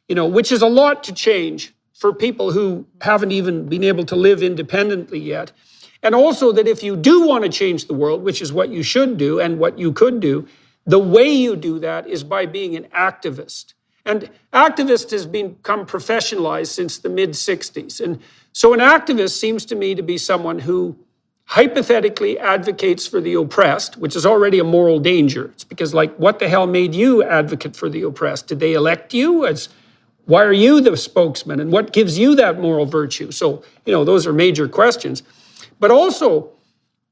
which is a lot to change for people who haven't even been able to live independently yet. And also that if you do want to change the world, which is what you should do and what you could do, the way you do that is by being an activist. And activist has become professionalized since the mid-60s. And so an activist seems to me to be someone who hypothetically advocates for the oppressed, which is already a moral danger. It's because, what the hell made you advocate for the oppressed? Did they elect you? Why are you the spokesman? And what gives you that moral virtue? So, those are major questions. But also,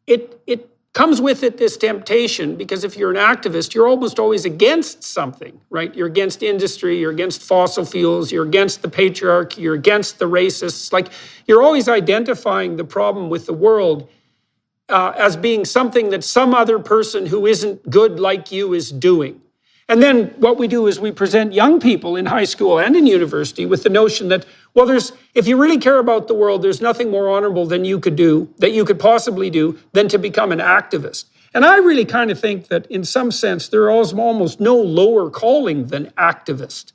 it comes with it this temptation, because if you're an activist, you're almost always against something, right? You're against industry, you're against fossil fuels, you're against the patriarchy, you're against the racists. You're always identifying the problem with the world as being something that some other person who isn't good like you is doing. And then what we do is we present young people in high school and in university with the notion that, well, if you really care about the world, there's nothing more honorable than you could possibly do, than to become an activist. And I really kind of think that in some sense, there is almost no lower calling than activist.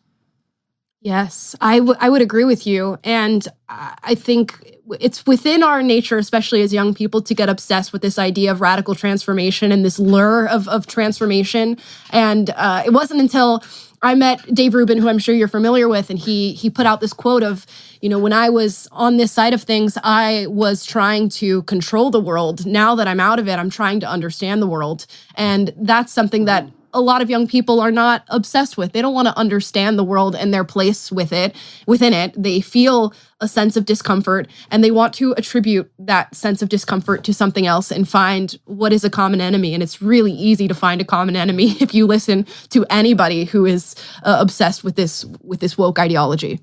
Yes, I would agree with you. And I think it's within our nature, especially as young people, to get obsessed with this idea of radical transformation and this lure of transformation. And it wasn't until I met Dave Rubin, who I'm sure you're familiar with, and he put out this quote of, when I was on this side of things, I was trying to control the world. Now that I'm out of it, I'm trying to understand the world. And that's something that a lot of young people are not obsessed with. They don't want to understand the world and their place within it. They feel a sense of discomfort, and they want to attribute that sense of discomfort to something else and find what is a common enemy. And it's really easy to find a common enemy if you listen to anybody who is obsessed with this woke ideology.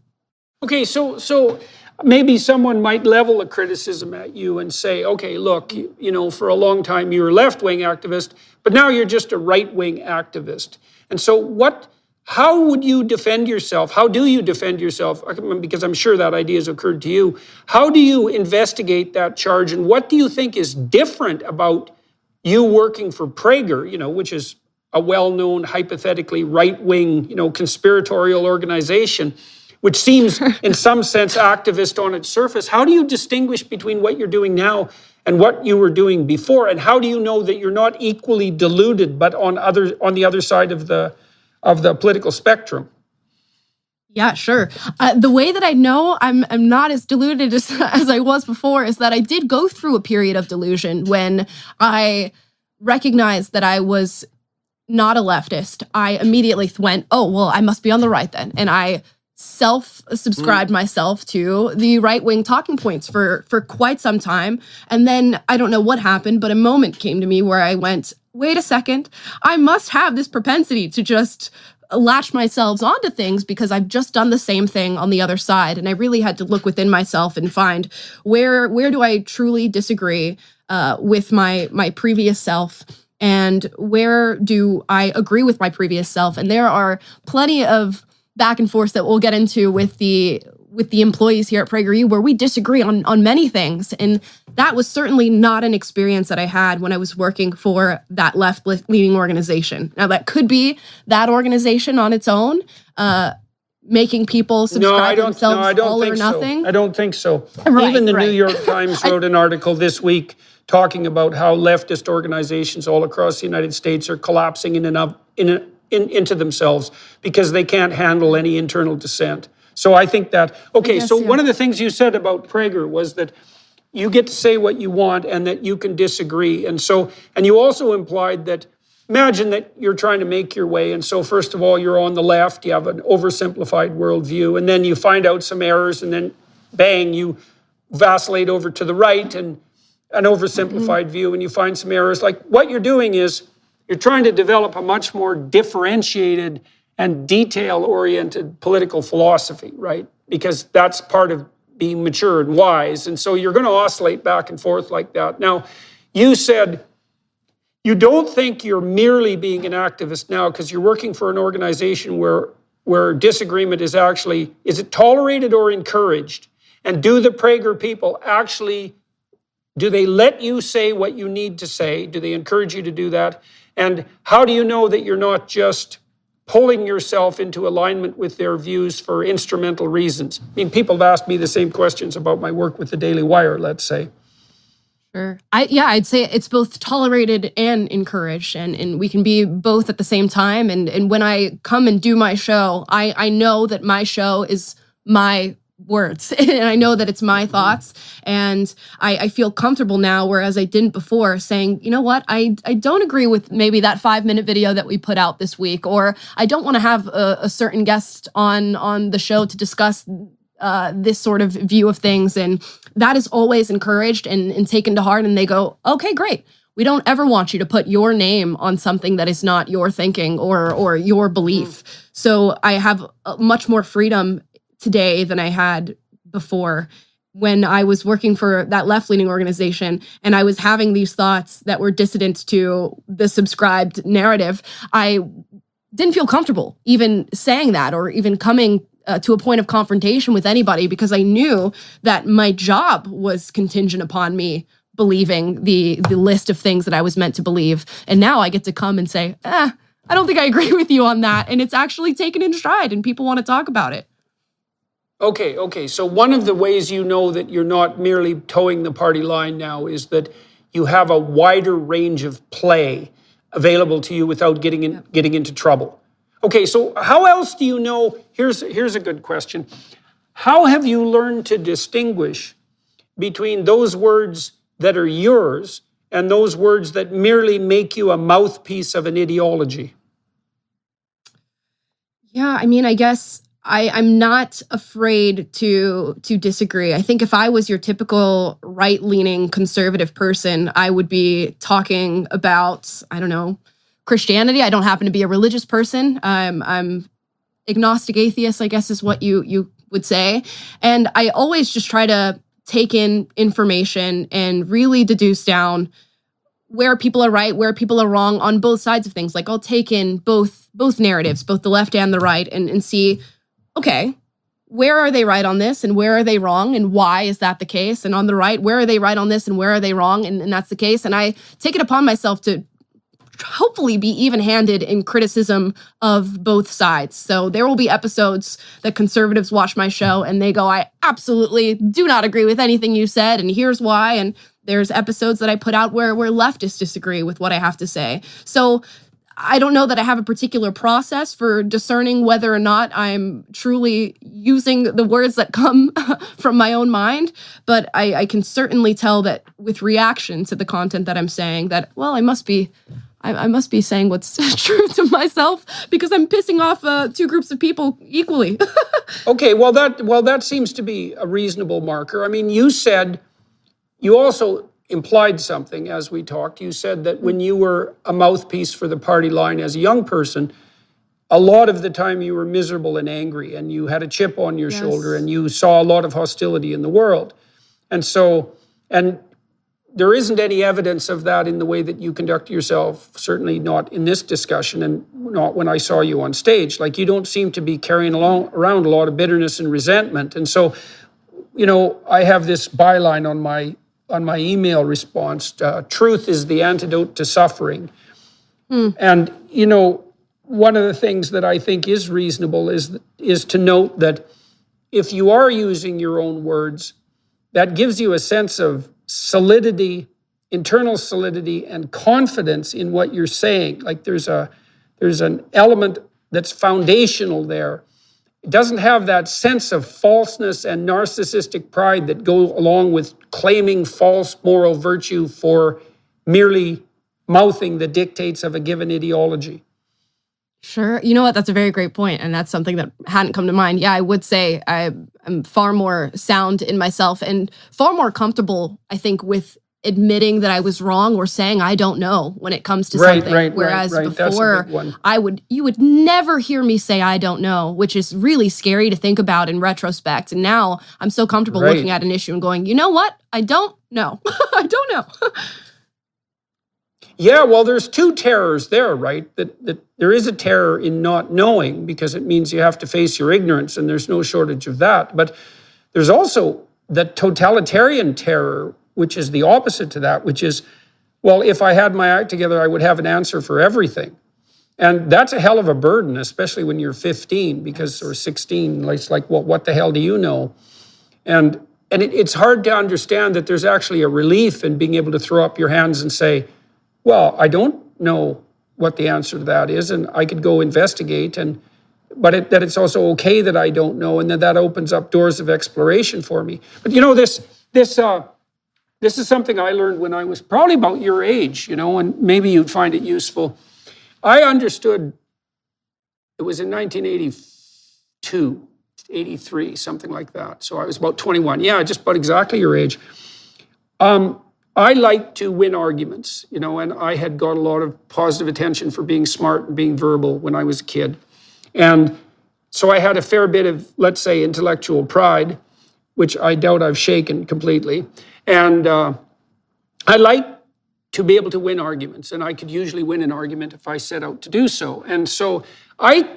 Okay, so maybe someone might level a criticism at you and say, okay, look, for a long time you were a left-wing activist, but now you're just a right-wing activist. And so how would you defend yourself? How do you defend yourself? Because I'm sure that idea has occurred to you. How do you investigate that charge? And what do you think is different about you working for Prager, which is a well-known, hypothetically right-wing, conspiratorial organization, which seems in some sense activist on its surface? How do you distinguish between what you're doing now and what you were doing before? And how do you know that you're not equally deluded, but on the other side of the political spectrum?
Yeah, sure. The way that I know I'm not as deluded as I was before is that I did go through a period of delusion when I recognized that I was not a leftist. I immediately went, oh, well, I must be on the right then. And I self-subscribed myself to the right-wing talking points for quite some time. And then I don't know what happened, but a moment came to me where I went, wait a second, I must have this propensity to just latch myself onto things because I've just done the same thing on the other side. And I really had to look within myself and find where do I truly disagree with my previous self, and where do I agree with my previous self. And there are plenty of back and forth that we'll get into with the employees here at PragerU where we disagree on many things. And that was certainly not an experience that I had when I was working for that left-leaning organization. Now, that could be that organization on its own, making people subscribe themselves all or nothing.
I don't think so.
Right,
Even the
right.
New York Times wrote an article this week talking about how leftist organizations all across the United States are collapsing into themselves because they can't handle any internal dissent. So I think that, one of the things you said about Prager was that you get to say what you want and that you can disagree. And you also implied that imagine that you're trying to make your way. And so first of all, you're on the left, you have an oversimplified worldview, and then you find out some errors, and then bang, you vacillate over to the right and an oversimplified view, and you find some errors. Like, what you're doing is you're trying to develop a much more differentiated and detail-oriented political philosophy, right? Because that's part of being mature and wise. And so you're going to oscillate back and forth like that. Now, you said you don't think you're merely being an activist now because you're working for an organization where disagreement is actually, is it tolerated or encouraged? And do the Prager people actually, do they let you say what you need to say? Do they encourage you to do that? And how do you know that you're not just pulling yourself into alignment with their views for instrumental reasons? I mean, people have asked me the same questions about my work with the Daily Wire, let's say.
Sure. I'd say it's both tolerated and encouraged, and we can be both at the same time. And when I come and do my show, I know that my show is my words and I know that it's my thoughts, and I feel comfortable now, whereas I didn't before, saying, you know what, I don't agree with maybe that 5-minute video that we put out this week, or I don't want to have a certain guest on the show to discuss this sort of view of things. And that is always encouraged and taken to heart, and they go, okay, great. We don't ever want you to put your name on something that is not your thinking or your belief. So I have much more freedom today than I had before. When I was working for that left-leaning organization and I was having these thoughts that were dissident to the subscribed narrative, I didn't feel comfortable even saying that or even coming to a point of confrontation with anybody, because I knew that my job was contingent upon me believing the list of things that I was meant to believe. And now I get to come and say, I don't think I agree with you on that. And it's actually taken in stride and people want to talk about it.
Okay. So one of the ways you know that you're not merely towing the party line now is that you have a wider range of play available to you without getting into trouble. Okay, so how else do you know? Here's a good question. How have you learned to distinguish between those words that are yours and those words that merely make you a mouthpiece of an ideology?
Yeah, I mean, I guess I'm not afraid to disagree. I think if I was your typical right-leaning conservative person, I would be talking about, I don't know, Christianity. I don't happen to be a religious person. I'm agnostic atheist, I guess is what you would say. And I always just try to take in information and really deduce down where people are right, where people are wrong on both sides of things. Like, I'll take in both narratives, both the left and the right, and see, okay, where are they right on this and where are they wrong and why is that the case? And on the right, where are they right on this and where are they wrong and that's the case? And I take it upon myself to hopefully be even-handed in criticism of both sides. So there will be episodes that conservatives watch my show and they go, I absolutely do not agree with anything you said, and here's why. And there's episodes that I put out where leftists disagree with what I have to say. So I don't know that I have a particular process for discerning whether or not I'm truly using the words that come from my own mind, but I can certainly tell that with reaction to the content that I'm saying that, well, I must be saying what's true to myself because I'm pissing off two groups of people equally.
Okay, well that seems to be a reasonable marker. I mean, you also implied something as we talked. You said that when you were a mouthpiece for the party line as a young person, a lot of the time you were miserable and angry and you had a chip on your shoulder and you saw a lot of hostility in the world. And there isn't any evidence of that in the way that you conduct yourself, certainly not in this discussion and not when I saw you on stage. Like, you don't seem to be carrying around a lot of bitterness and resentment. And so, I have this byline on my email response, truth is the antidote to suffering. And, one of the things that I think is reasonable is to note that if you are using your own words, that gives you a sense of solidity, internal solidity, and confidence in what you're saying. Like, there's an element that's foundational there. It doesn't have that sense of falseness and narcissistic pride that go along with claiming false moral virtue for merely mouthing the dictates of a given ideology.
Sure. You know what? That's a very great point, and that's something that hadn't come to mind. Yeah, I would say I'm far more sound in myself and far more comfortable, I think, with admitting that I was wrong or saying I don't know when it comes to something. Whereas before, you would never hear me say I don't know, which is really scary to think about in retrospect. And now I'm so comfortable looking at an issue and going, you know what? I don't know. I don't know.
Yeah, well, there's two terrors there, right? That there is a terror in not knowing, because it means you have to face your ignorance, and there's no shortage of that. But there's also the totalitarian terror, which is the opposite to that, which is, well, if I had my act together, I would have an answer for everything. And that's a hell of a burden, especially when you're 15, because, or 16, it's like, well, what the hell do you know? And it's hard to understand that there's actually a relief in being able to throw up your hands and say, well, I don't know what the answer to that is, and I could go investigate, but that it's also okay that I don't know, and that opens up doors of exploration for me. But you know, this is something I learned when I was probably about your age, you know, and maybe you'd find it useful. I understood, it was in 1982, 83, something like that. So I was about 21. Yeah, just about exactly your age. I like to win arguments, you know, and I had got a lot of positive attention for being smart and being verbal when I was a kid. And so I had a fair bit of, let's say, intellectual pride, which I doubt I've shaken completely. And I like to be able to win arguments, and I could usually win an argument if I set out to do so. And so I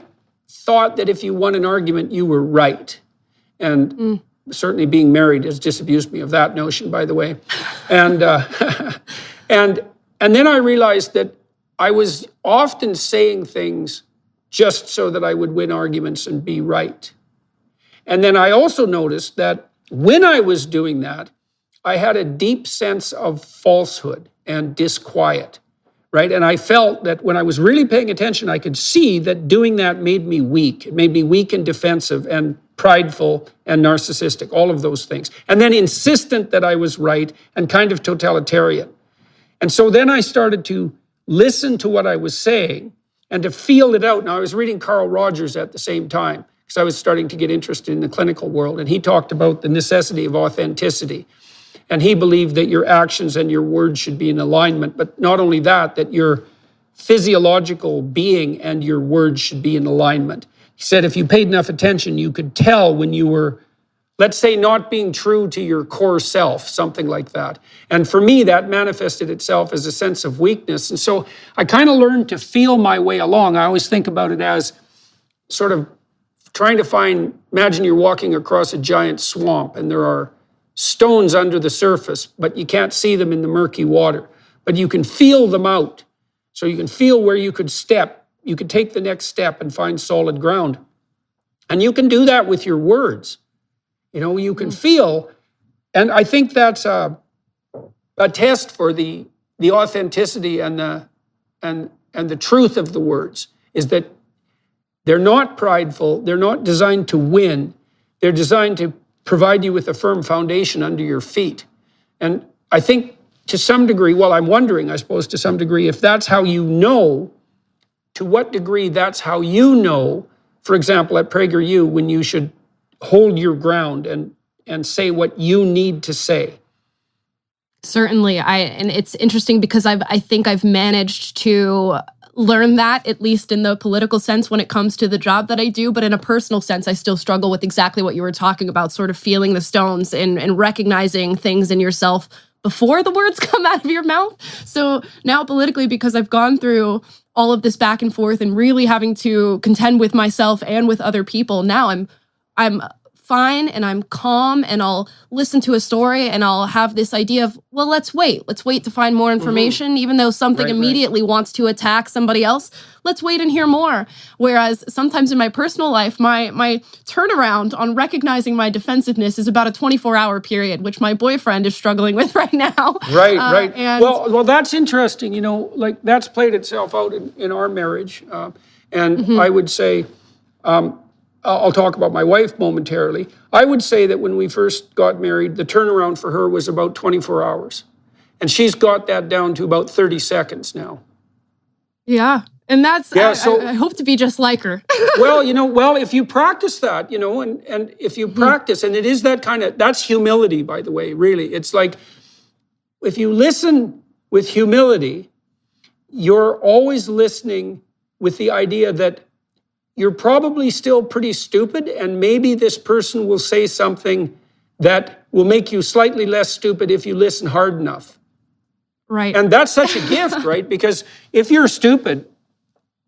thought that if you won an argument, you were right. And certainly being married has disabused me of that notion, by the way. And and then I realized that I was often saying things just so that I would win arguments and be right. And then I also noticed that when I was doing that, I had a deep sense of falsehood and disquiet, right? And I felt that when I was really paying attention, I could see that doing that made me weak. It made me weak and defensive and prideful and narcissistic, all of those things. And then insistent that I was right and kind of totalitarian. And so then I started to listen to what I was saying and to feel it out. Now, I was reading Carl Rogers at the same time because I was starting to get interested in the clinical world. And he talked about the necessity of authenticity. And he believed that your actions and your words should be in alignment. But not only that, that your physiological being and your words should be in alignment. He said if you paid enough attention, you could tell when you were, let's say, not being true to your core self, something like that. And for me, that manifested itself as a sense of weakness. And so I kind of learned to feel my way along. I always think about it as sort of trying to find, imagine you're walking across a giant swamp and there are stones under the surface, but you can't see them in the murky water. But you can feel them out. So you can feel where you could step. You could take the next step and find solid ground. And you can do that with your words. You know, you can feel, and I think that's a test for the authenticity and the truth of the words, is that they're not prideful, they're not designed to win, they're designed to provide you with a firm foundation under your feet. And I think to some degree, well, I'm wondering, I suppose, to some degree, if that's how you know, to what degree that's how you know, for example, at PragerU, when you should hold your ground and say what you need to say.
Certainly. And it's interesting because I think I've managed to learn that, at least in the political sense, when it comes to the job that I do. But in a personal sense, I still struggle with exactly what you were talking about, sort of feeling the stones and recognizing things in yourself before the words come out of your mouth. So now politically, because I've gone through all of this back and forth and really having to contend with myself and with other people, now I'm fine and I'm calm and I'll listen to a story and I'll have this idea of, well, let's wait to find more information, even though something immediately wants to attack somebody else. Let's wait and hear more. Whereas sometimes in my personal life, my turnaround on recognizing my defensiveness is about a 24-hour period, which my boyfriend is struggling with right now.
Right. And well, that's interesting. You know, like that's played itself out in our marriage. I would say, I'll talk about my wife momentarily. I would say that when we first got married, the turnaround for her was about 24 hours. And she's got that down to about 30 seconds now.
Yeah. And that's,
Yeah, so,
I hope to be just like her.
well, if you practice that, and if you practice, and it is that kind of, that's humility, by the way, really. It's like, if you listen with humility, you're always listening with the idea that you're probably still pretty stupid, and maybe this person will say something that will make you slightly less stupid if you listen hard enough.
Right.
And that's such a gift, right? Because if you're stupid,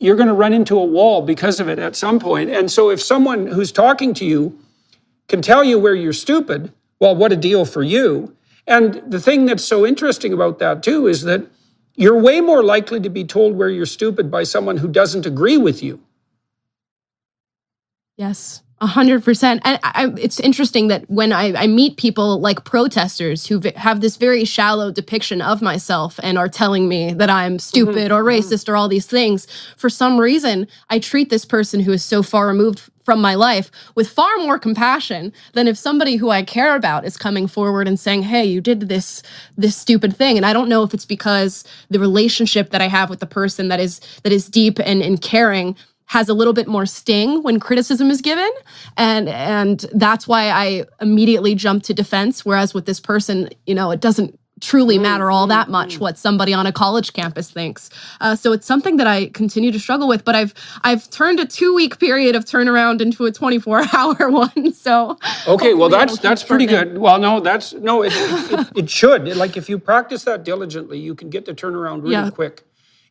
you're going to run into a wall because of it at some point. And so if someone who's talking to you can tell you where you're stupid, well, what a deal for you. And the thing that's so interesting about that too is that you're way more likely to be told where you're stupid by someone who doesn't agree with you.
Yes, 100%. And it's interesting that when I meet people like protesters who have this very shallow depiction of myself and are telling me that I'm stupid or racist or all these things, for some reason, I treat this person who is so far removed from my life with far more compassion than if somebody who I care about is coming forward and saying, hey, you did this stupid thing. And I don't know if it's because the relationship that I have with the person that is deep and caring has a little bit more sting when criticism is given. And that's why I immediately jump to defense. Whereas with this person, it doesn't truly matter all that much what somebody on a college campus thinks. So it's something that I continue to struggle with, but I've turned a 2-week period of turnaround into a 24-hour one. So
okay, well that's pretty good. Well, it should. Like if you practice that diligently, you can get the turnaround really quick.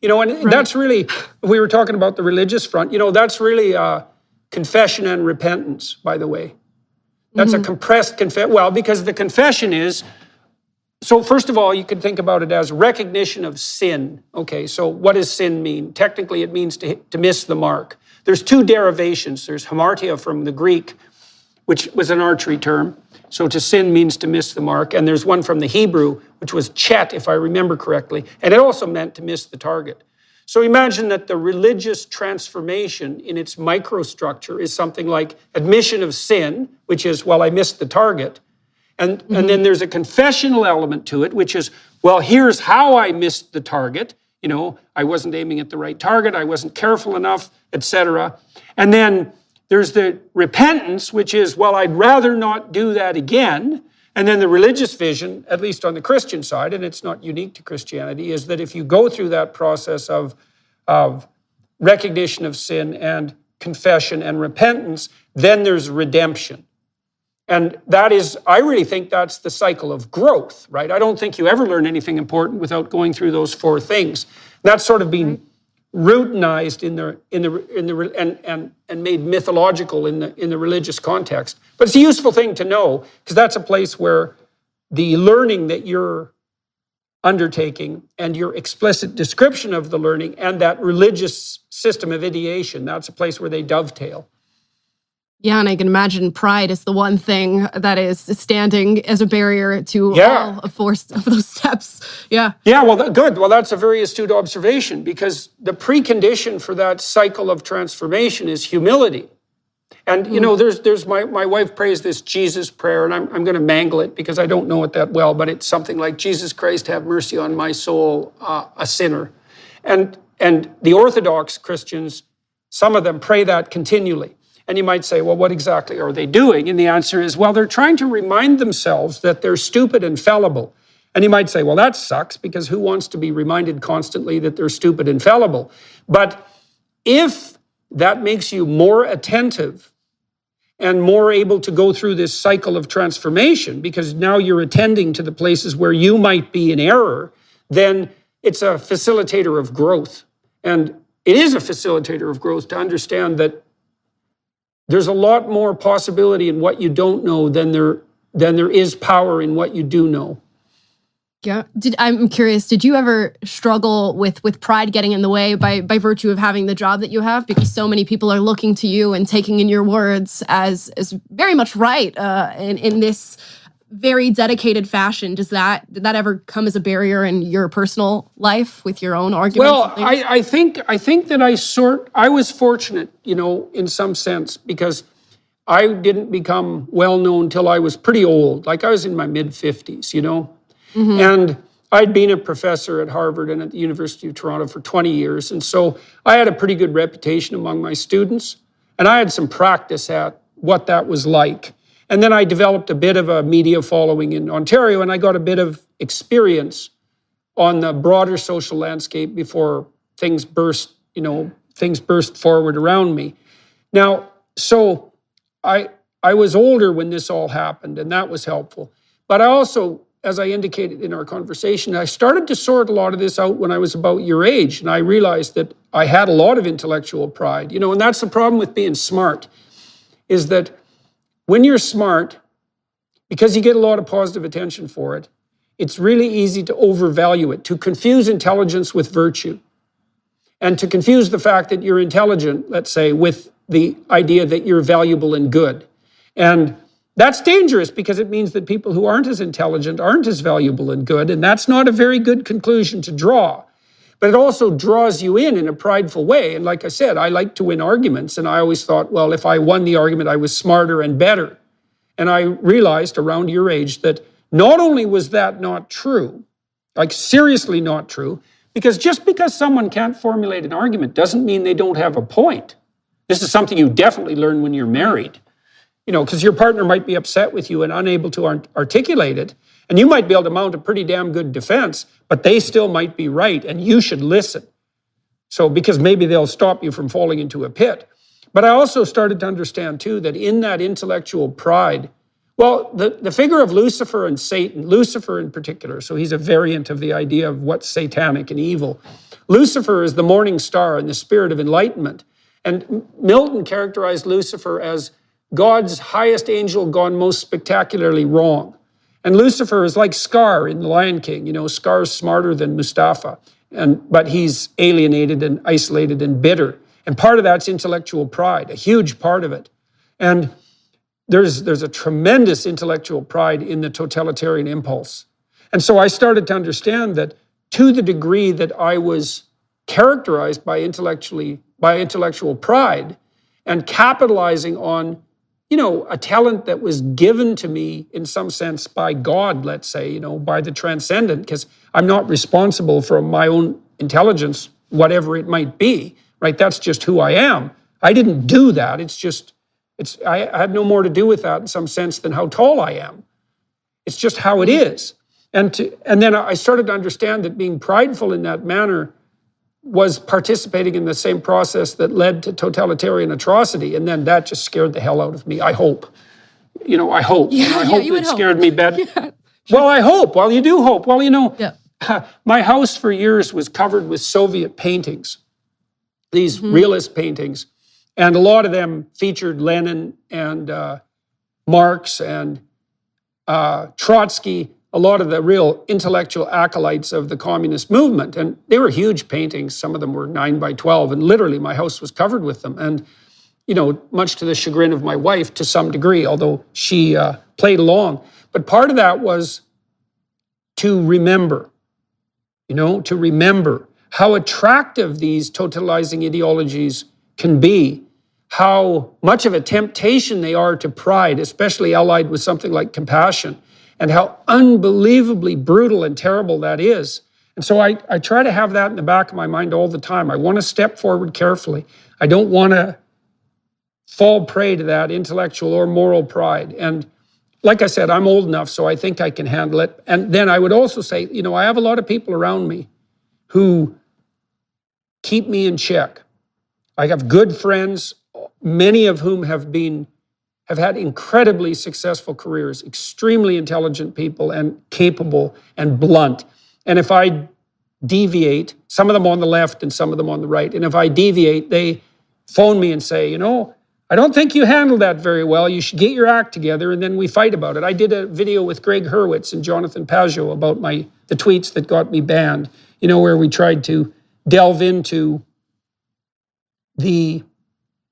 And that's really, we were talking about the religious front, that's really confession and repentance, by the way. That's a compressed because the confession is, so first of all, you can think about it as recognition of sin. Okay, so what does sin mean? Technically, it means to miss the mark. There's 2 derivations. There's hamartia from the Greek, which was an archery term. So to sin means to miss the mark. And there's one from the Hebrew, which was chet, if I remember correctly. And it also meant to miss the target. So imagine that the religious transformation in its microstructure is something like admission of sin, which is, well, I missed the target. And then there's a confessional element to it, which is, well, here's how I missed the target. I wasn't aiming at the right target. I wasn't careful enough, etc. And then there's the repentance, which is, well, I'd rather not do that again. And then the religious vision, at least on the Christian side, and it's not unique to Christianity, is that if you go through that process of recognition of sin and confession and repentance, then there's redemption. And that is, I really think that's the cycle of growth, right? I don't think you ever learn anything important without going through those 4 things. That's sort of been routinized and made mythological in the religious context. But it's a useful thing to know, because that's a place where the learning that you're undertaking and your explicit description of the learning and that religious system of ideation, that's a place where they dovetail.
Yeah, and I can imagine pride is the one thing that is standing as a barrier to all of those steps. Yeah. Yeah,
well, good. Well, that's a very astute observation, because the precondition for that cycle of transformation is humility. And, there's my wife prays this Jesus prayer, and I'm going to mangle it because I don't know it that well, but it's something like, Jesus Christ, have mercy on my soul, a sinner. And the Orthodox Christians, some of them pray that continually. And you might say, well, what exactly are they doing? And the answer is, well, they're trying to remind themselves that they're stupid and fallible. And you might say, well, that sucks, because who wants to be reminded constantly that they're stupid and fallible? But if that makes you more attentive and more able to go through this cycle of transformation, because now you're attending to the places where you might be in error, then it's a facilitator of growth. And it is a facilitator of growth to understand that there's a lot more possibility in what you don't know than there is power in what you do know.
Yeah. I'm curious, did you ever struggle with pride getting in the way by virtue of having the job that you have? Because so many people are looking to you and taking in your words as very much right in this very dedicated fashion. Did that ever come as a barrier in your personal life with your own arguments?
Well, I think that I was fortunate, in some sense, because I didn't become well known till I was pretty old. Like I was in my mid-50s, And I'd been a professor at Harvard and at the University of Toronto for 20 years, and so I had a pretty good reputation among my students, and I had some practice at what that was like. And then I developed a bit of a media following in Ontario, and I got a bit of experience on the broader social landscape before things burst forward around me. Now, so I was older when this all happened, and that was helpful. But I also, as I indicated in our conversation, I started to sort a lot of this out when I was about your age, and I realized that I had a lot of intellectual pride, and that's the problem with being smart, is that when you're smart, because you get a lot of positive attention for it, it's really easy to overvalue it, to confuse intelligence with virtue, and to confuse the fact that you're intelligent, let's say, with the idea that you're valuable and good. And that's dangerous because it means that people who aren't as intelligent aren't as valuable and good, and that's not a very good conclusion to draw. But it also draws you in a prideful way. And like I said, I like to win arguments, and I always thought, well, if I won the argument, I was smarter and better. And I realized around your age that not only was that not true, like seriously not true, because just because someone can't formulate an argument doesn't mean they don't have a point. This is something you definitely learn when you're married. Because your partner might be upset with you and unable to articulate it, and you might be able to mount a pretty damn good defense, but they still might be right, and you should listen. So, because maybe they'll stop you from falling into a pit. But I also started to understand, too, that in that intellectual pride, well, the figure of Lucifer and Satan, Lucifer in particular, so he's a variant of the idea of what's satanic and evil. Lucifer is the morning star and the spirit of enlightenment. And Milton characterized Lucifer as God's highest angel gone most spectacularly wrong. And Lucifer is like Scar in The Lion King. Scar's smarter than Mustafa, but he's alienated and isolated and bitter. And part of that's intellectual pride, a huge part of it. And there's a tremendous intellectual pride in the totalitarian impulse. And so I started to understand that to the degree that I was characterized by intellectual pride and capitalizing on a talent that was given to me in some sense by God, let's say, by the transcendent, because I'm not responsible for my own intelligence, whatever it might be, right? That's just who I am. I didn't do that. I had no more to do with that in some sense than how tall I am. It's just how it is. And then I started to understand that being prideful in that manner was participating in the same process that led to totalitarian atrocity. And then that just scared the hell out of me. I hope. I hope.
Yeah,
I hope it scared me bad.
Yeah.
Well, I hope. Well, you do hope. Well,
Yeah.
My house for years was covered with Soviet paintings, these realist paintings. And a lot of them featured Lenin and Marx and Trotsky, a lot of the real intellectual acolytes of the communist movement. And they were huge paintings. Some of them were 9 by 12. And literally my house was covered with them. And, much to the chagrin of my wife to some degree, although she played along. But part of that was to remember, to remember how attractive these totalizing ideologies can be, how much of a temptation they are to pride, especially allied with something like compassion, and how unbelievably brutal and terrible that is. And so I try to have that in the back of my mind all the time. I want to step forward carefully. I don't want to fall prey to that intellectual or moral pride. And like I said, I'm old enough, so I think I can handle it. And then I would also say, I have a lot of people around me who keep me in check. I have good friends, many of whom have had incredibly successful careers, extremely intelligent people and capable and blunt. And if I deviate, some of them on the left and some of them on the right, and if I deviate, they phone me and say, I don't think you handled that very well. You should get your act together, and then we fight about it. I did a video with Greg Hurwitz and Jonathan Pajot about the tweets that got me banned, where we tried to delve into the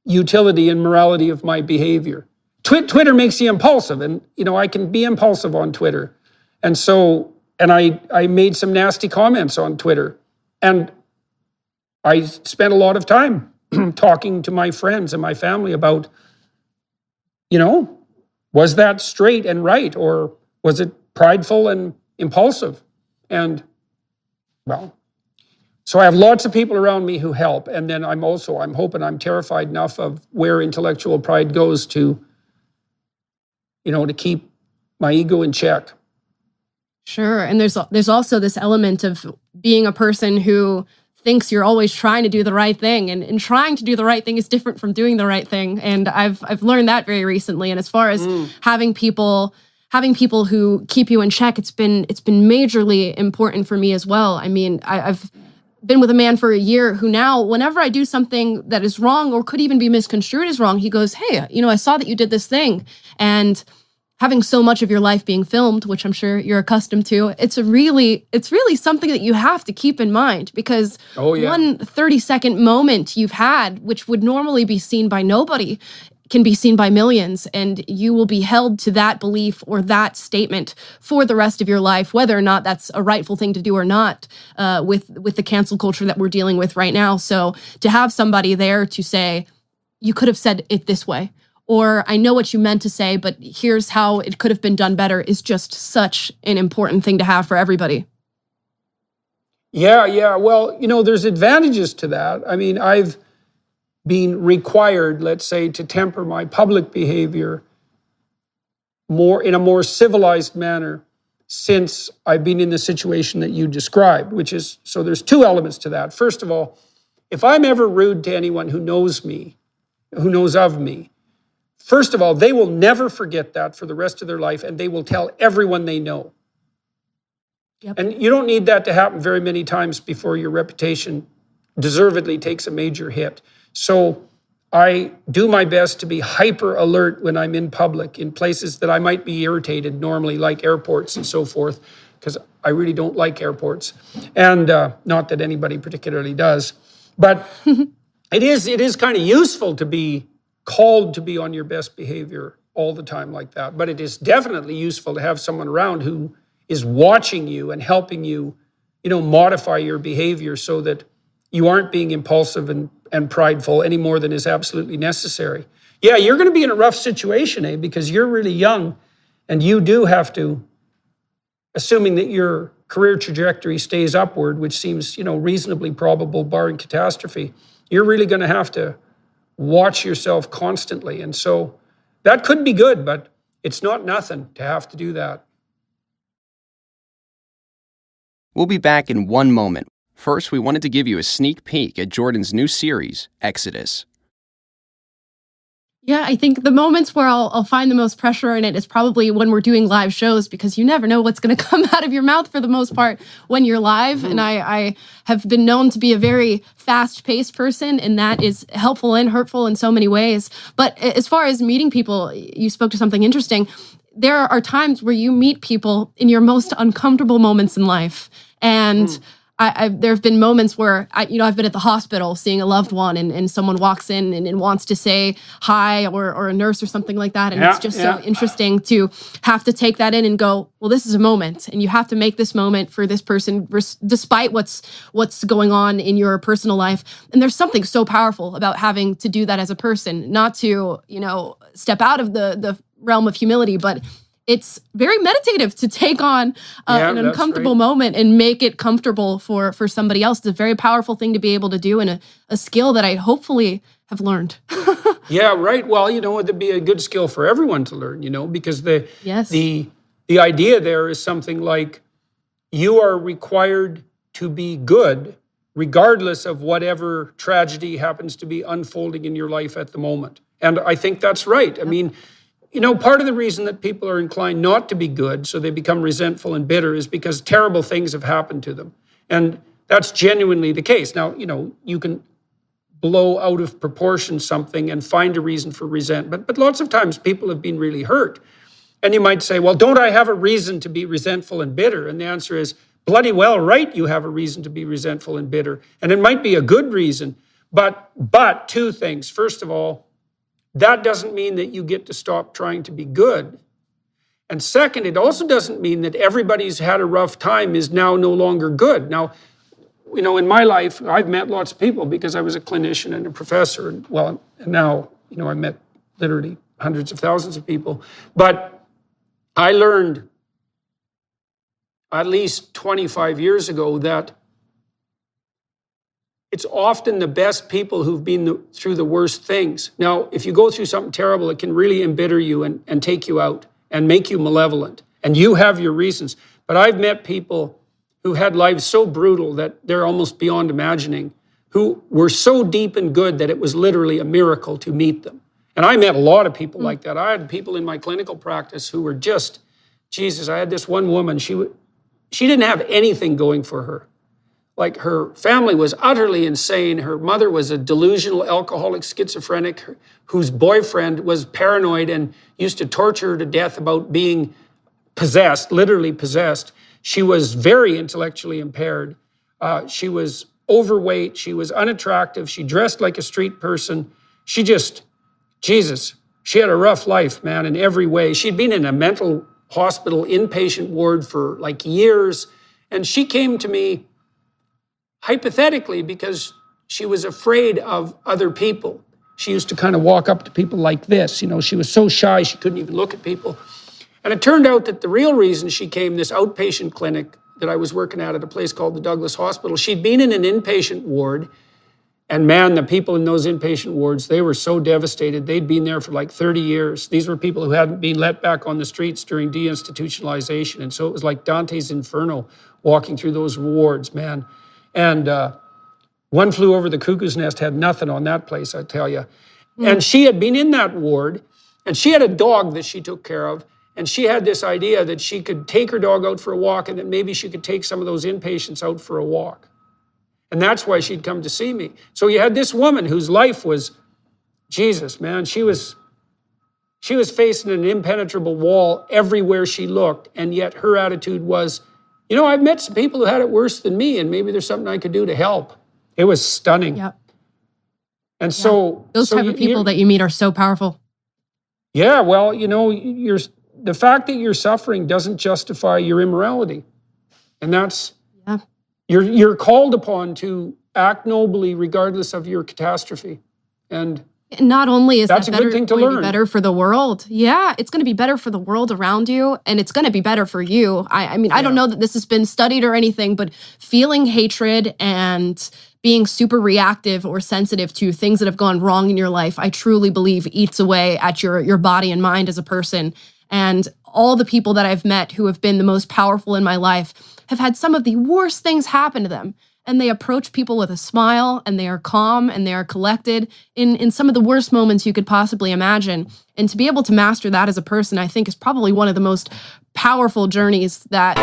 utility and morality of my behavior. Twitter makes you impulsive, and I can be impulsive on Twitter. And so, I made some nasty comments on Twitter, and I spent a lot of time talking to my friends and my family about, was that straight and right, or was it prideful and impulsive? And well, so I have lots of people around me who help. And then I'm hoping I'm terrified enough of where intellectual pride goes to, to keep my ego in check.
Sure. And there's also this element of being a person who thinks you're always trying to do the right thing, and trying to do the right thing is different from doing the right thing. And I've learned that very recently. And as far as having people who keep you in check, it's been majorly important for me as well. I mean, I've been with a man for a year who now, whenever I do something that is wrong or could even be misconstrued as wrong, he goes, "Hey, I saw that you did this thing." And having so much of your life being filmed, which I'm sure you're accustomed to, it's really something that you have to keep in mind, because one 30-second moment you've had, which would normally be seen by nobody, can be seen by millions, and you will be held to that belief or that statement for the rest of your life, whether or not that's a rightful thing to do or not, with the cancel culture that we're dealing with right now. So to have somebody there to say, "You could have said it this way," or "I know what you meant to say, but here's how it could have been done better," is just such an important thing to have for everybody.
Yeah. Well, there's advantages to that. I mean, I've been required, let's say, to temper my public behavior in a more civilized manner since I've been in the situation that you described, so there's two elements to that. First of all, if I'm ever rude to anyone who knows me, who knows of me, first of all, they will never forget that for the rest of their life, and they will tell everyone they know. Yep. And you don't need that to happen very many times before your reputation deservedly takes a major hit. So I do my best to be hyper alert when I'm in public, in places that I might be irritated normally, like airports and so forth, because I really don't like airports. And not that anybody particularly does. But it is kind of useful to be called to be on your best behavior all the time like that. But it is definitely useful to have someone around who is watching you and helping you, modify your behavior so that you aren't being impulsive and prideful any more than is absolutely necessary. Yeah, you're going to be in a rough situation, because you're really young, and you do have to, assuming that your career trajectory stays upward, which seems, reasonably probable barring catastrophe, you're really going to have to watch yourself constantly. And so that could be good, but it's not nothing to have to do that.
We'll be back in one moment. First, we wanted to give you a sneak peek at Jordan's new series, Exodus.
Yeah, I think the moments where I'll find the most pressure in it is probably when we're doing live shows, because you never know what's going to come out of your mouth for the most part when you're live. And I have been known to be a very fast-paced person, and that is helpful and hurtful in so many ways. But as far as meeting people, you spoke to something interesting. There are times where you meet people in your most uncomfortable moments in life. And there have been moments where I've been at the hospital seeing a loved one, and someone walks in and wants to say hi, or a nurse or something like that. And it's just so interesting to have to take that in and go, well, this is a moment, and you have to make this moment for this person, despite what's going on in your personal life. And there's something so powerful about having to do that as a person, not to, step out of the realm of humility, but it's very meditative to take on an uncomfortable moment and make it comfortable for somebody else. It's a very powerful thing to be able to do, and a skill that I hopefully have learned.
Yeah, right. Well, it'd be a good skill for everyone to learn, because the idea there is something like you are required to be good regardless of whatever tragedy happens to be unfolding in your life at the moment. And I think that's right. I mean, part of the reason that people are inclined not to be good, so they become resentful and bitter, is because terrible things have happened to them. And that's genuinely the case. Now, you can blow out of proportion something and find a reason for resentment, but lots of times people have been really hurt. And you might say, well, don't I have a reason to be resentful and bitter? And the answer is, bloody well right, you have a reason to be resentful and bitter. And it might be a good reason, but two things. First of all, that doesn't mean that you get to stop trying to be good. And second, it also doesn't mean that everybody who's had a rough time is now no longer good. Now, in my life, I've met lots of people because I was a clinician and a professor. And now, I met literally hundreds of thousands of people. But I learned at least 25 years ago that it's often the best people who've been through the worst things. Now, if you go through something terrible, it can really embitter you and take you out and make you malevolent. And you have your reasons. But I've met people who had lives so brutal that they're almost beyond imagining, who were so deep and good that it was literally a miracle to meet them. And I met a lot of people like that. I had people in my clinical practice who were just, Jesus, I had this one woman, she didn't have anything going for her. Like, her family was utterly insane. Her mother was a delusional alcoholic schizophrenic whose boyfriend was paranoid and used to torture her to death about being possessed, literally possessed. She was very intellectually impaired. She was overweight. She was unattractive. She dressed like a street person. She just, Jesus, she had a rough life, man, in every way. She'd been in a mental hospital inpatient ward for like years. And she came to me hypothetically because she was afraid of other people. She used to kind of walk up to people like this. You know, she was so shy she couldn't even look at people. And it turned out that the real reason she came, this outpatient clinic that I was working at a place called the Douglas Hospital, she'd been in an inpatient ward. And man, the people in those inpatient wards, they were so devastated. They'd been there for like 30 years. These were people who hadn't been let back on the streets during deinstitutionalization. And so it was like Dante's Inferno walking through those wards, man. And One Flew Over the Cuckoo's Nest had nothing on that place, I tell you. And she had been in that ward, and she had a dog that she took care of, and she had this idea that she could take her dog out for a walk, and that maybe she could take some of those inpatients out for a walk. And that's why she'd come to see me. So you had this woman whose life was, Jesus, man, she was facing an impenetrable wall everywhere she looked, and yet her attitude was, you know, I've met some people who had it worse than me, and maybe there's something I could do to help. It was stunning.
Yep.
And so
those type of people that you meet are so powerful.
Yeah, well, you know, the fact that you're suffering doesn't justify your immorality. And that's, you're called upon to act nobly regardless of your catastrophe. And
not only is
that's
that
a good thing to
going to
learn.
be better for the world, it's going to be better for the world around you, and it's going to be better for you. I mean, I don't know that this has been studied or anything, but feeling hatred and being super reactive or sensitive to things that have gone wrong in your life, I truly believe eats away at your body and mind as a person. And all the people that I've met who have been the most powerful in my life have had some of the worst things happen to them. And they approach people with a smile, and they are calm, and they are collected in some of the worst moments you could possibly imagine. And to be able to master that as a person, I think, is probably one of the most powerful journeys that...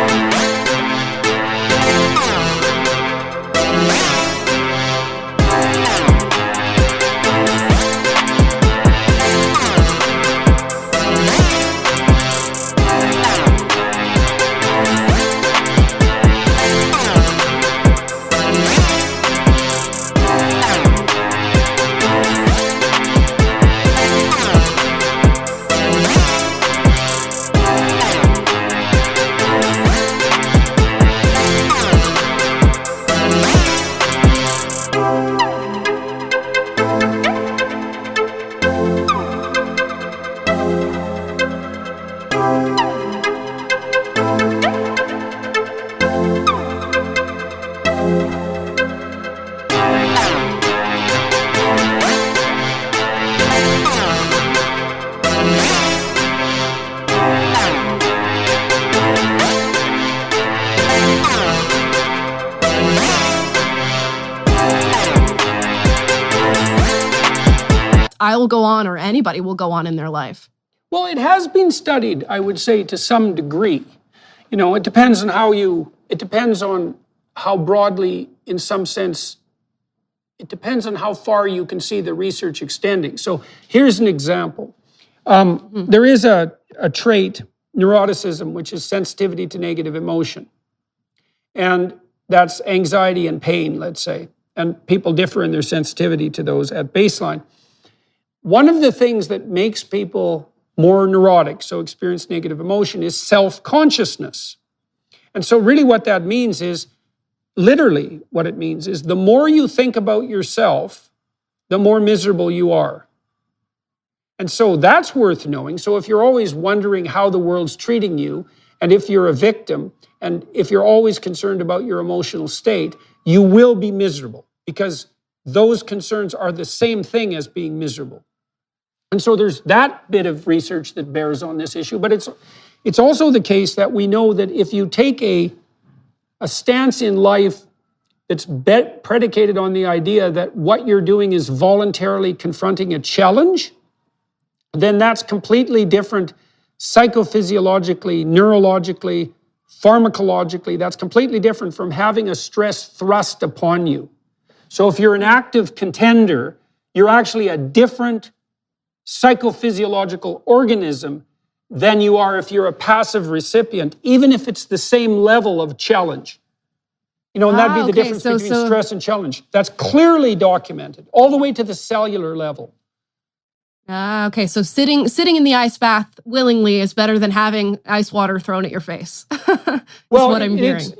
I will go on, or anybody will go on in their life?
Well, it has been studied, I would say, to some degree. You know, it depends on how broadly, in some sense, it depends on how far you can see the research extending. So here's an example. There is a trait, neuroticism, which is sensitivity to negative emotion. And that's anxiety and pain, let's say. And people differ in their sensitivity to those at baseline. One of the things that makes people more neurotic, so experience negative emotion, is self-consciousness. And so really what that means is, literally what it means is, the more you think about yourself, the more miserable you are. And so that's worth knowing. So if you're always wondering how the world's treating you, and if you're a victim, and if you're always concerned about your emotional state, you will be miserable. because those concerns are the same thing as being miserable. And so there's that bit of research that bears on this issue, but it's also the case that we know that if you take a stance in life that's predicated on the idea that what you're doing is voluntarily confronting a challenge, then that's completely different psychophysiologically, neurologically, pharmacologically. That's completely different from having a stress thrust upon you. So if you're an active contender, you're actually a different psychophysiological organism than you are if you're a passive recipient, even if it's the same level of challenge. And that'd be the difference between stress and challenge. That's clearly documented, all the way to the cellular level.
Okay, so sitting in the ice bath willingly is better than having ice water thrown at your face.
Well,
what I'm hearing.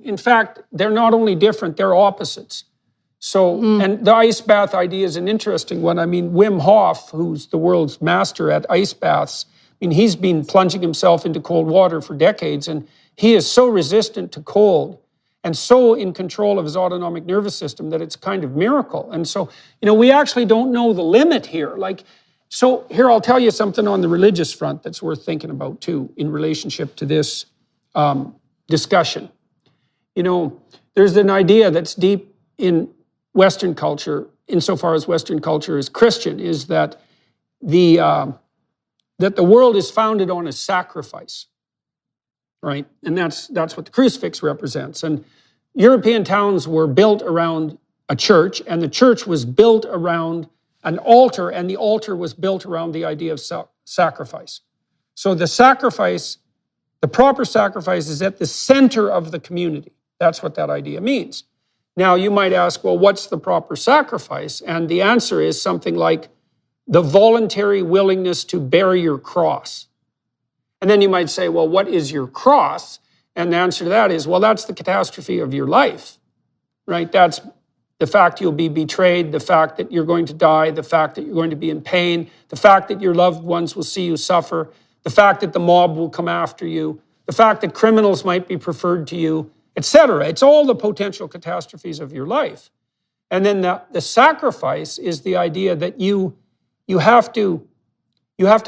In fact, they're not only different, they're opposites. So, and the ice bath idea is an interesting one. I mean, Wim Hof, who's the world's master at ice baths, he's been plunging himself into cold water for decades, and he is so resistant to cold and so in control of his autonomic nervous system that it's kind of miracle. And so, we actually don't know the limit here. So here, I'll tell you something on the religious front that's worth thinking about too, in relationship to this discussion. There's an idea that's deep in Western culture, insofar as Western culture is Christian, is that the world is founded on a sacrifice, right? And that's what the crucifix represents. And European towns were built around a church, and the church was built around an altar, and the altar was built around the idea of sacrifice. So the proper sacrifice is at the center of the community. That's what that idea means. Now, you might ask, well, what's the proper sacrifice? And the answer is something like the voluntary willingness to bear your cross. And then you might say, well, what is your cross? And the answer to that is, well, that's the catastrophe of your life, right? That's the fact you'll be betrayed, the fact that you're going to die, the fact that you're going to be in pain, the fact that your loved ones will see you suffer, the fact that the mob will come after you, the fact that criminals might be preferred to you, etc. It's all the potential catastrophes of your life. And then the sacrifice is the idea that you have to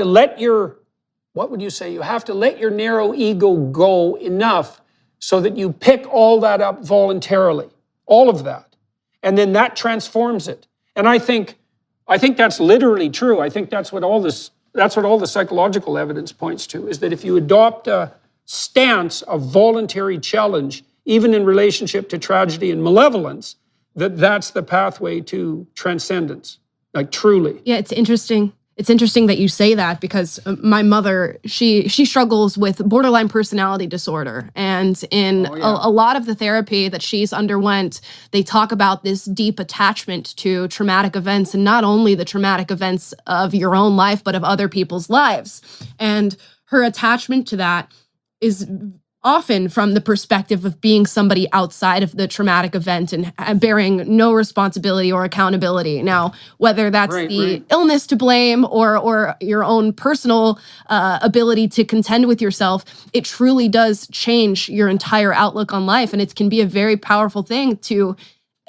let your, what would you say? You have to let your narrow ego go enough so that you pick all that up voluntarily, all of that. And then that transforms it. And I think that's literally true. I think that's what all the psychological evidence points to, is that if you adopt a stance of voluntary challenge, even in relationship to tragedy and malevolence, that's the pathway to transcendence, truly.
Yeah, it's interesting. It's interesting that you say that, because my mother, she struggles with borderline personality disorder. And in a lot of the therapy that she's underwent, they talk about this deep attachment to traumatic events, and not only the traumatic events of your own life, but of other people's lives. And her attachment to that is often from the perspective of being somebody outside of the traumatic event and bearing no responsibility or accountability. Now, whether that's the illness to blame or your own personal ability to contend with yourself, it truly does change your entire outlook on life. And it can be a very powerful thing to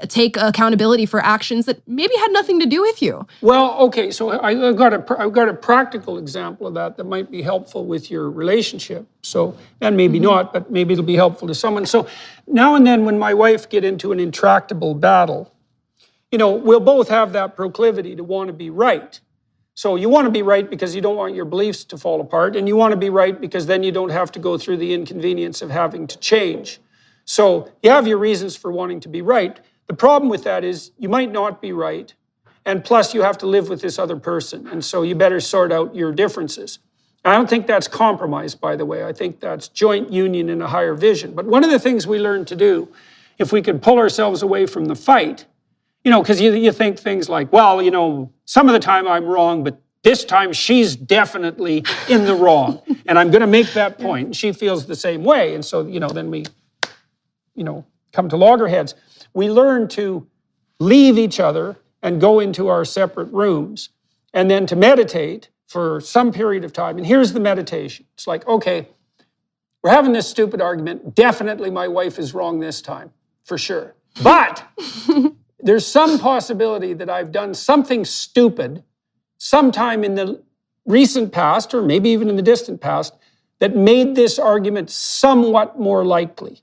take accountability for actions that maybe had nothing to do with you.
Well, okay, so I've got a practical example of that might be helpful with your relationship. So, and maybe not, but maybe it'll be helpful to someone. So now and then when my wife get into an intractable battle, we'll both have that proclivity to want to be right. So you want to be right because you don't want your beliefs to fall apart, and you want to be right because then you don't have to go through the inconvenience of having to change. So you have your reasons for wanting to be right. The problem with that is you might not be right, and plus you have to live with this other person, and so you better sort out your differences. I don't think that's compromise, by the way. I think that's joint union in a higher vision. But one of the things we learn to do, if we could pull ourselves away from the fight, because you think things like, well, some of the time I'm wrong, but this time she's definitely in the wrong, and I'm going to make that point, and she feels the same way, and so, then we, come to loggerheads. We learn to leave each other and go into our separate rooms, and then to meditate for some period of time. And here's the meditation. It's like, okay, we're having this stupid argument. Definitely my wife is wrong this time, for sure. But there's some possibility that I've done something stupid sometime in the recent past, or maybe even in the distant past, that made this argument somewhat more likely,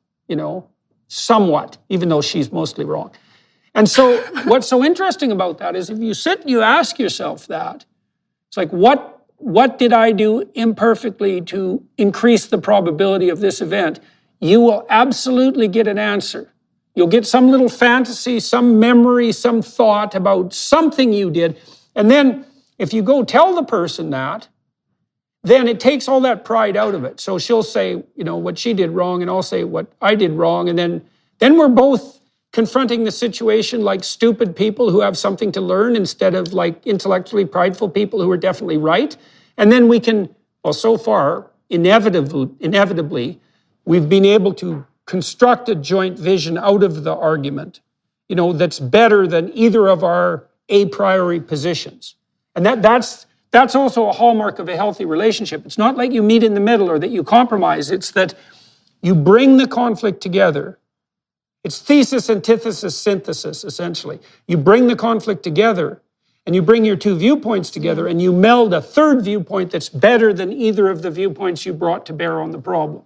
somewhat, even though she's mostly wrong. And so what's so interesting about that is if you sit and you ask yourself that, it's like, what did I do imperfectly to increase the probability of this event? You will absolutely get an answer. You'll get some little fantasy, some memory, some thought about something you did. And then if you go tell the person that, then it takes all that pride out of it. So she'll say, what she did wrong, and I'll say what I did wrong. And then we're both confronting the situation like stupid people who have something to learn instead of like intellectually prideful people who are definitely right. And then we can, so far, inevitably, we've been able to construct a joint vision out of the argument, that's better than either of our a priori positions. And that's also a hallmark of a healthy relationship. It's not like you meet in the middle or that you compromise. It's that you bring the conflict together. It's thesis, antithesis, synthesis, essentially. You bring the conflict together and you bring your two viewpoints together and you meld a third viewpoint that's better than either of the viewpoints you brought to bear on the problem.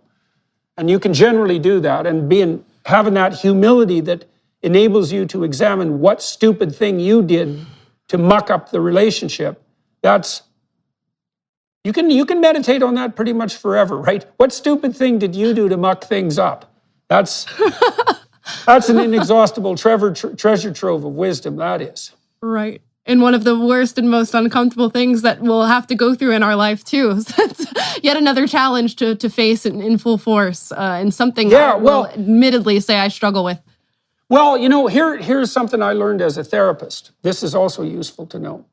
And you can generally do that, and having that humility that enables you to examine what stupid thing you did to muck up the relationship. You can meditate on that pretty much forever, right? What stupid thing did you do to muck things up? That's an inexhaustible treasure trove of wisdom, that is.
Right. And one of the worst and most uncomfortable things that we'll have to go through in our life, too. So it's yet another challenge to face in full force, and something I will admittedly say I struggle with.
Well, here's something I learned as a therapist. This is also useful to know.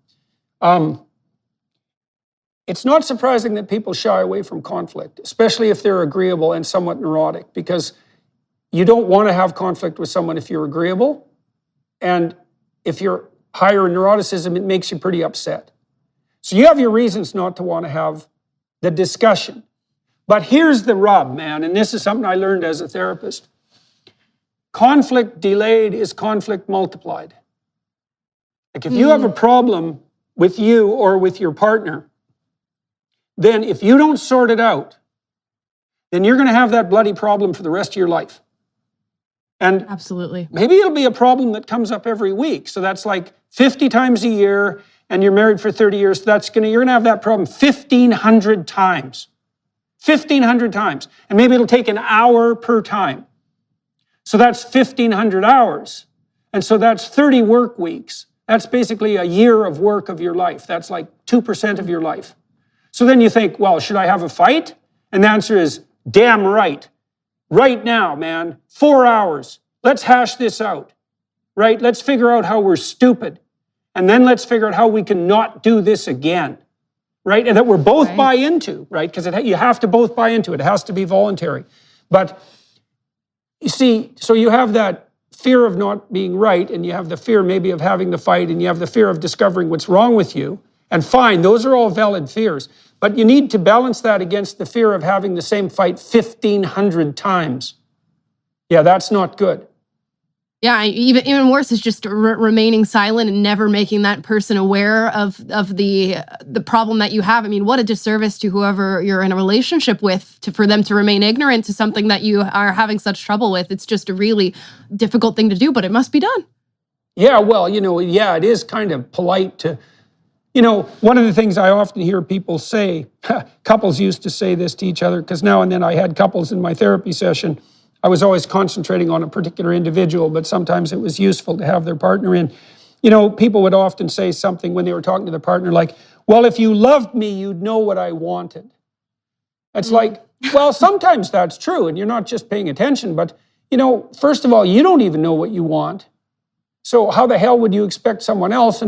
It's not surprising that people shy away from conflict, especially if they're agreeable and somewhat neurotic, because you don't want to have conflict with someone if you're agreeable. And if you're higher in neuroticism, it makes you pretty upset. So you have your reasons not to want to have the discussion. But here's the rub, man, and this is something I learned as a therapist. Conflict delayed is conflict multiplied. Like if you have a problem with you or with your partner, then if you don't sort it out, then you're going to have that bloody problem for the rest of your life. And
absolutely,
maybe it'll be a problem that comes up every week. So that's like 50 times a year, and you're married for 30 years. So you're going to have that problem 1,500 times. 1,500 times. And maybe it'll take an hour per time. So that's 1,500 hours. And so that's 30 work weeks. That's basically a year of work of your life. That's like 2% of your life. So then you think, well, should I have a fight? And the answer is, damn right. Right now, man, 4 hours. Let's hash this out, right? Let's figure out how we're stupid. And then let's figure out how we can not do this again, right? And that we're both buy into, right? Because you have to both buy into it. It has to be voluntary. But you see, so you have that fear of not being right, and you have the fear maybe of having the fight, and you have the fear of discovering what's wrong with you. And fine, those are all valid fears. But you need to balance that against the fear of having the same fight 1,500 times. Yeah, that's not good.
Yeah, even worse is just remaining silent and never making that person aware of the problem that you have. I mean, what a disservice to whoever you're in a relationship with for them to remain ignorant to something that you are having such trouble with. It's just a really difficult thing to do, but it must be done.
Yeah, well, it is kind of polite to... one of the things I often hear people say, couples used to say this to each other, because now and then I had couples in my therapy session. I was always concentrating on a particular individual, but sometimes it was useful to have their partner in. People would often say something when they were talking to their partner like, well, if you loved me, you'd know what I wanted. It's like, well, sometimes that's true, and you're not just paying attention, but, first of all, you don't even know what you want. So how the hell would you expect someone else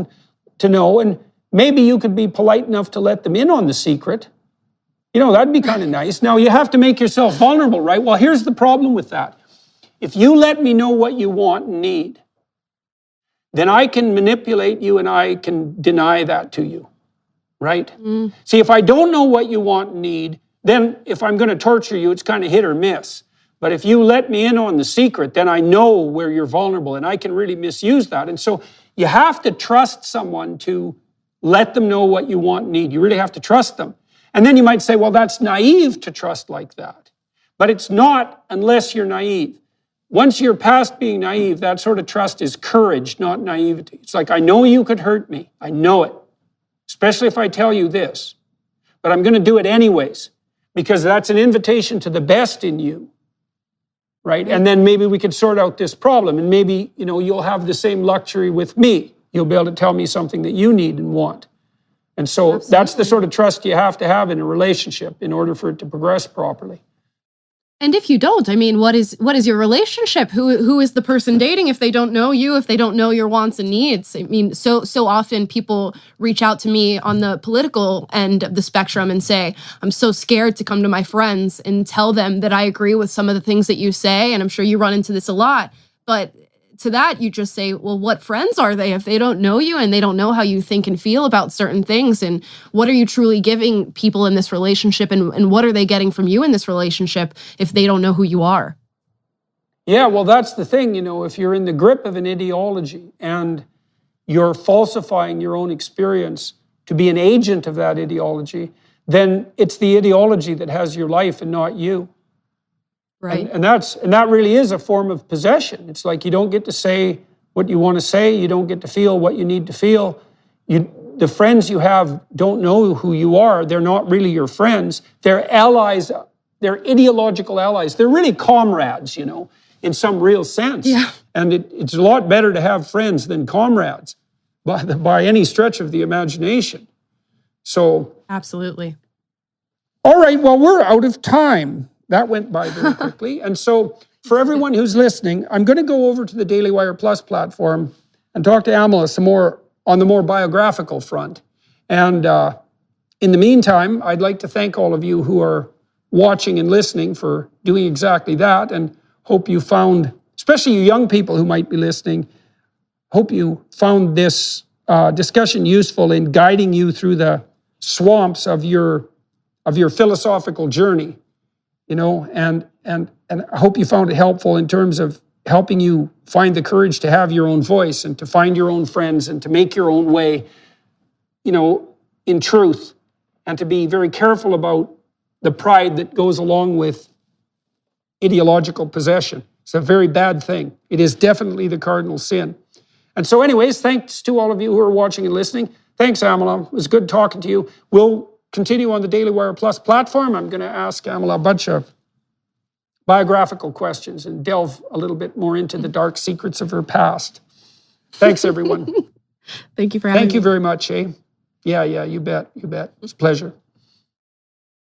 to know? And maybe you could be polite enough to let them in on the secret. That'd be kind of nice. Now, you have to make yourself vulnerable, right? Well, here's the problem with that. If you let me know what you want and need, then I can manipulate you and I can deny that to you, right? See, if I don't know what you want and need, then if I'm going to torture you, it's kind of hit or miss. But if you let me in on the secret, then I know where you're vulnerable and I can really misuse that. And so you have to trust someone to let them know what you want and need. You really have to trust them. And then you might say, well, that's naive to trust like that. But it's not unless you're naive. Once you're past being naive, that sort of trust is courage, not naivety. It's like, I know you could hurt me. I know it. Especially if I tell you this. But I'm going to do it anyways. Because that's an invitation to the best in you. Right? And then maybe we could sort out this problem. And maybe, you'll have the same luxury with me. You'll be able to tell me something that you need and want. And so that's the sort of trust you have to have in a relationship in order for it to progress properly.
And if you don't, I mean, what is your relationship? Who is the person dating if they don't know you, if they don't know your wants and needs? I mean, so often people reach out to me on the political end of the spectrum and say, I'm so scared to come to my friends and tell them that I agree with some of the things that you say. And I'm sure you run into this a lot. But to that, you just say, well, what friends are they if they don't know you and they don't know how you think and feel about certain things? And what are you truly giving people in this relationship? And what are they getting from you in this relationship if they don't know who you are?
Yeah, well, that's the thing, if you're in the grip of an ideology and you're falsifying your own experience to be an agent of that ideology, then it's the ideology that has your life and not you.
Right.
And that really is a form of possession. It's like you don't get to say what you want to say. You don't get to feel what you need to feel. The friends you have don't know who you are. They're not really your friends. They're allies. They're ideological allies. They're really comrades, in some real sense.
Yeah.
And it's a lot better to have friends than comrades by any stretch of the imagination. So.
Absolutely.
All right, well, we're out of time. That went by very quickly. And so for everyone who's listening, I'm going to go over to the Daily Wire Plus platform and talk to Amala some more on the more biographical front. And in the meantime, I'd like to thank all of you who are watching and listening for doing exactly that, and hope you found, especially you young people who might be listening, hope you found this discussion useful in guiding you through the swamps of your philosophical journey. And I hope you found it helpful in terms of helping you find the courage to have your own voice and to find your own friends and to make your own way, in truth, and to be very careful about the pride that goes along with ideological possession. It's a very bad thing. It is definitely the cardinal sin. And so anyways, thanks to all of you who are watching and listening. Thanks, Amala. It was good talking to you. We'll continue on the Daily Wire Plus platform. I'm going to ask Amala a bunch of biographical questions and delve a little bit more into the dark secrets of her past. Thanks, everyone.
Thank you for having me.
Thank you very much, eh? Yeah, you bet. It's a pleasure.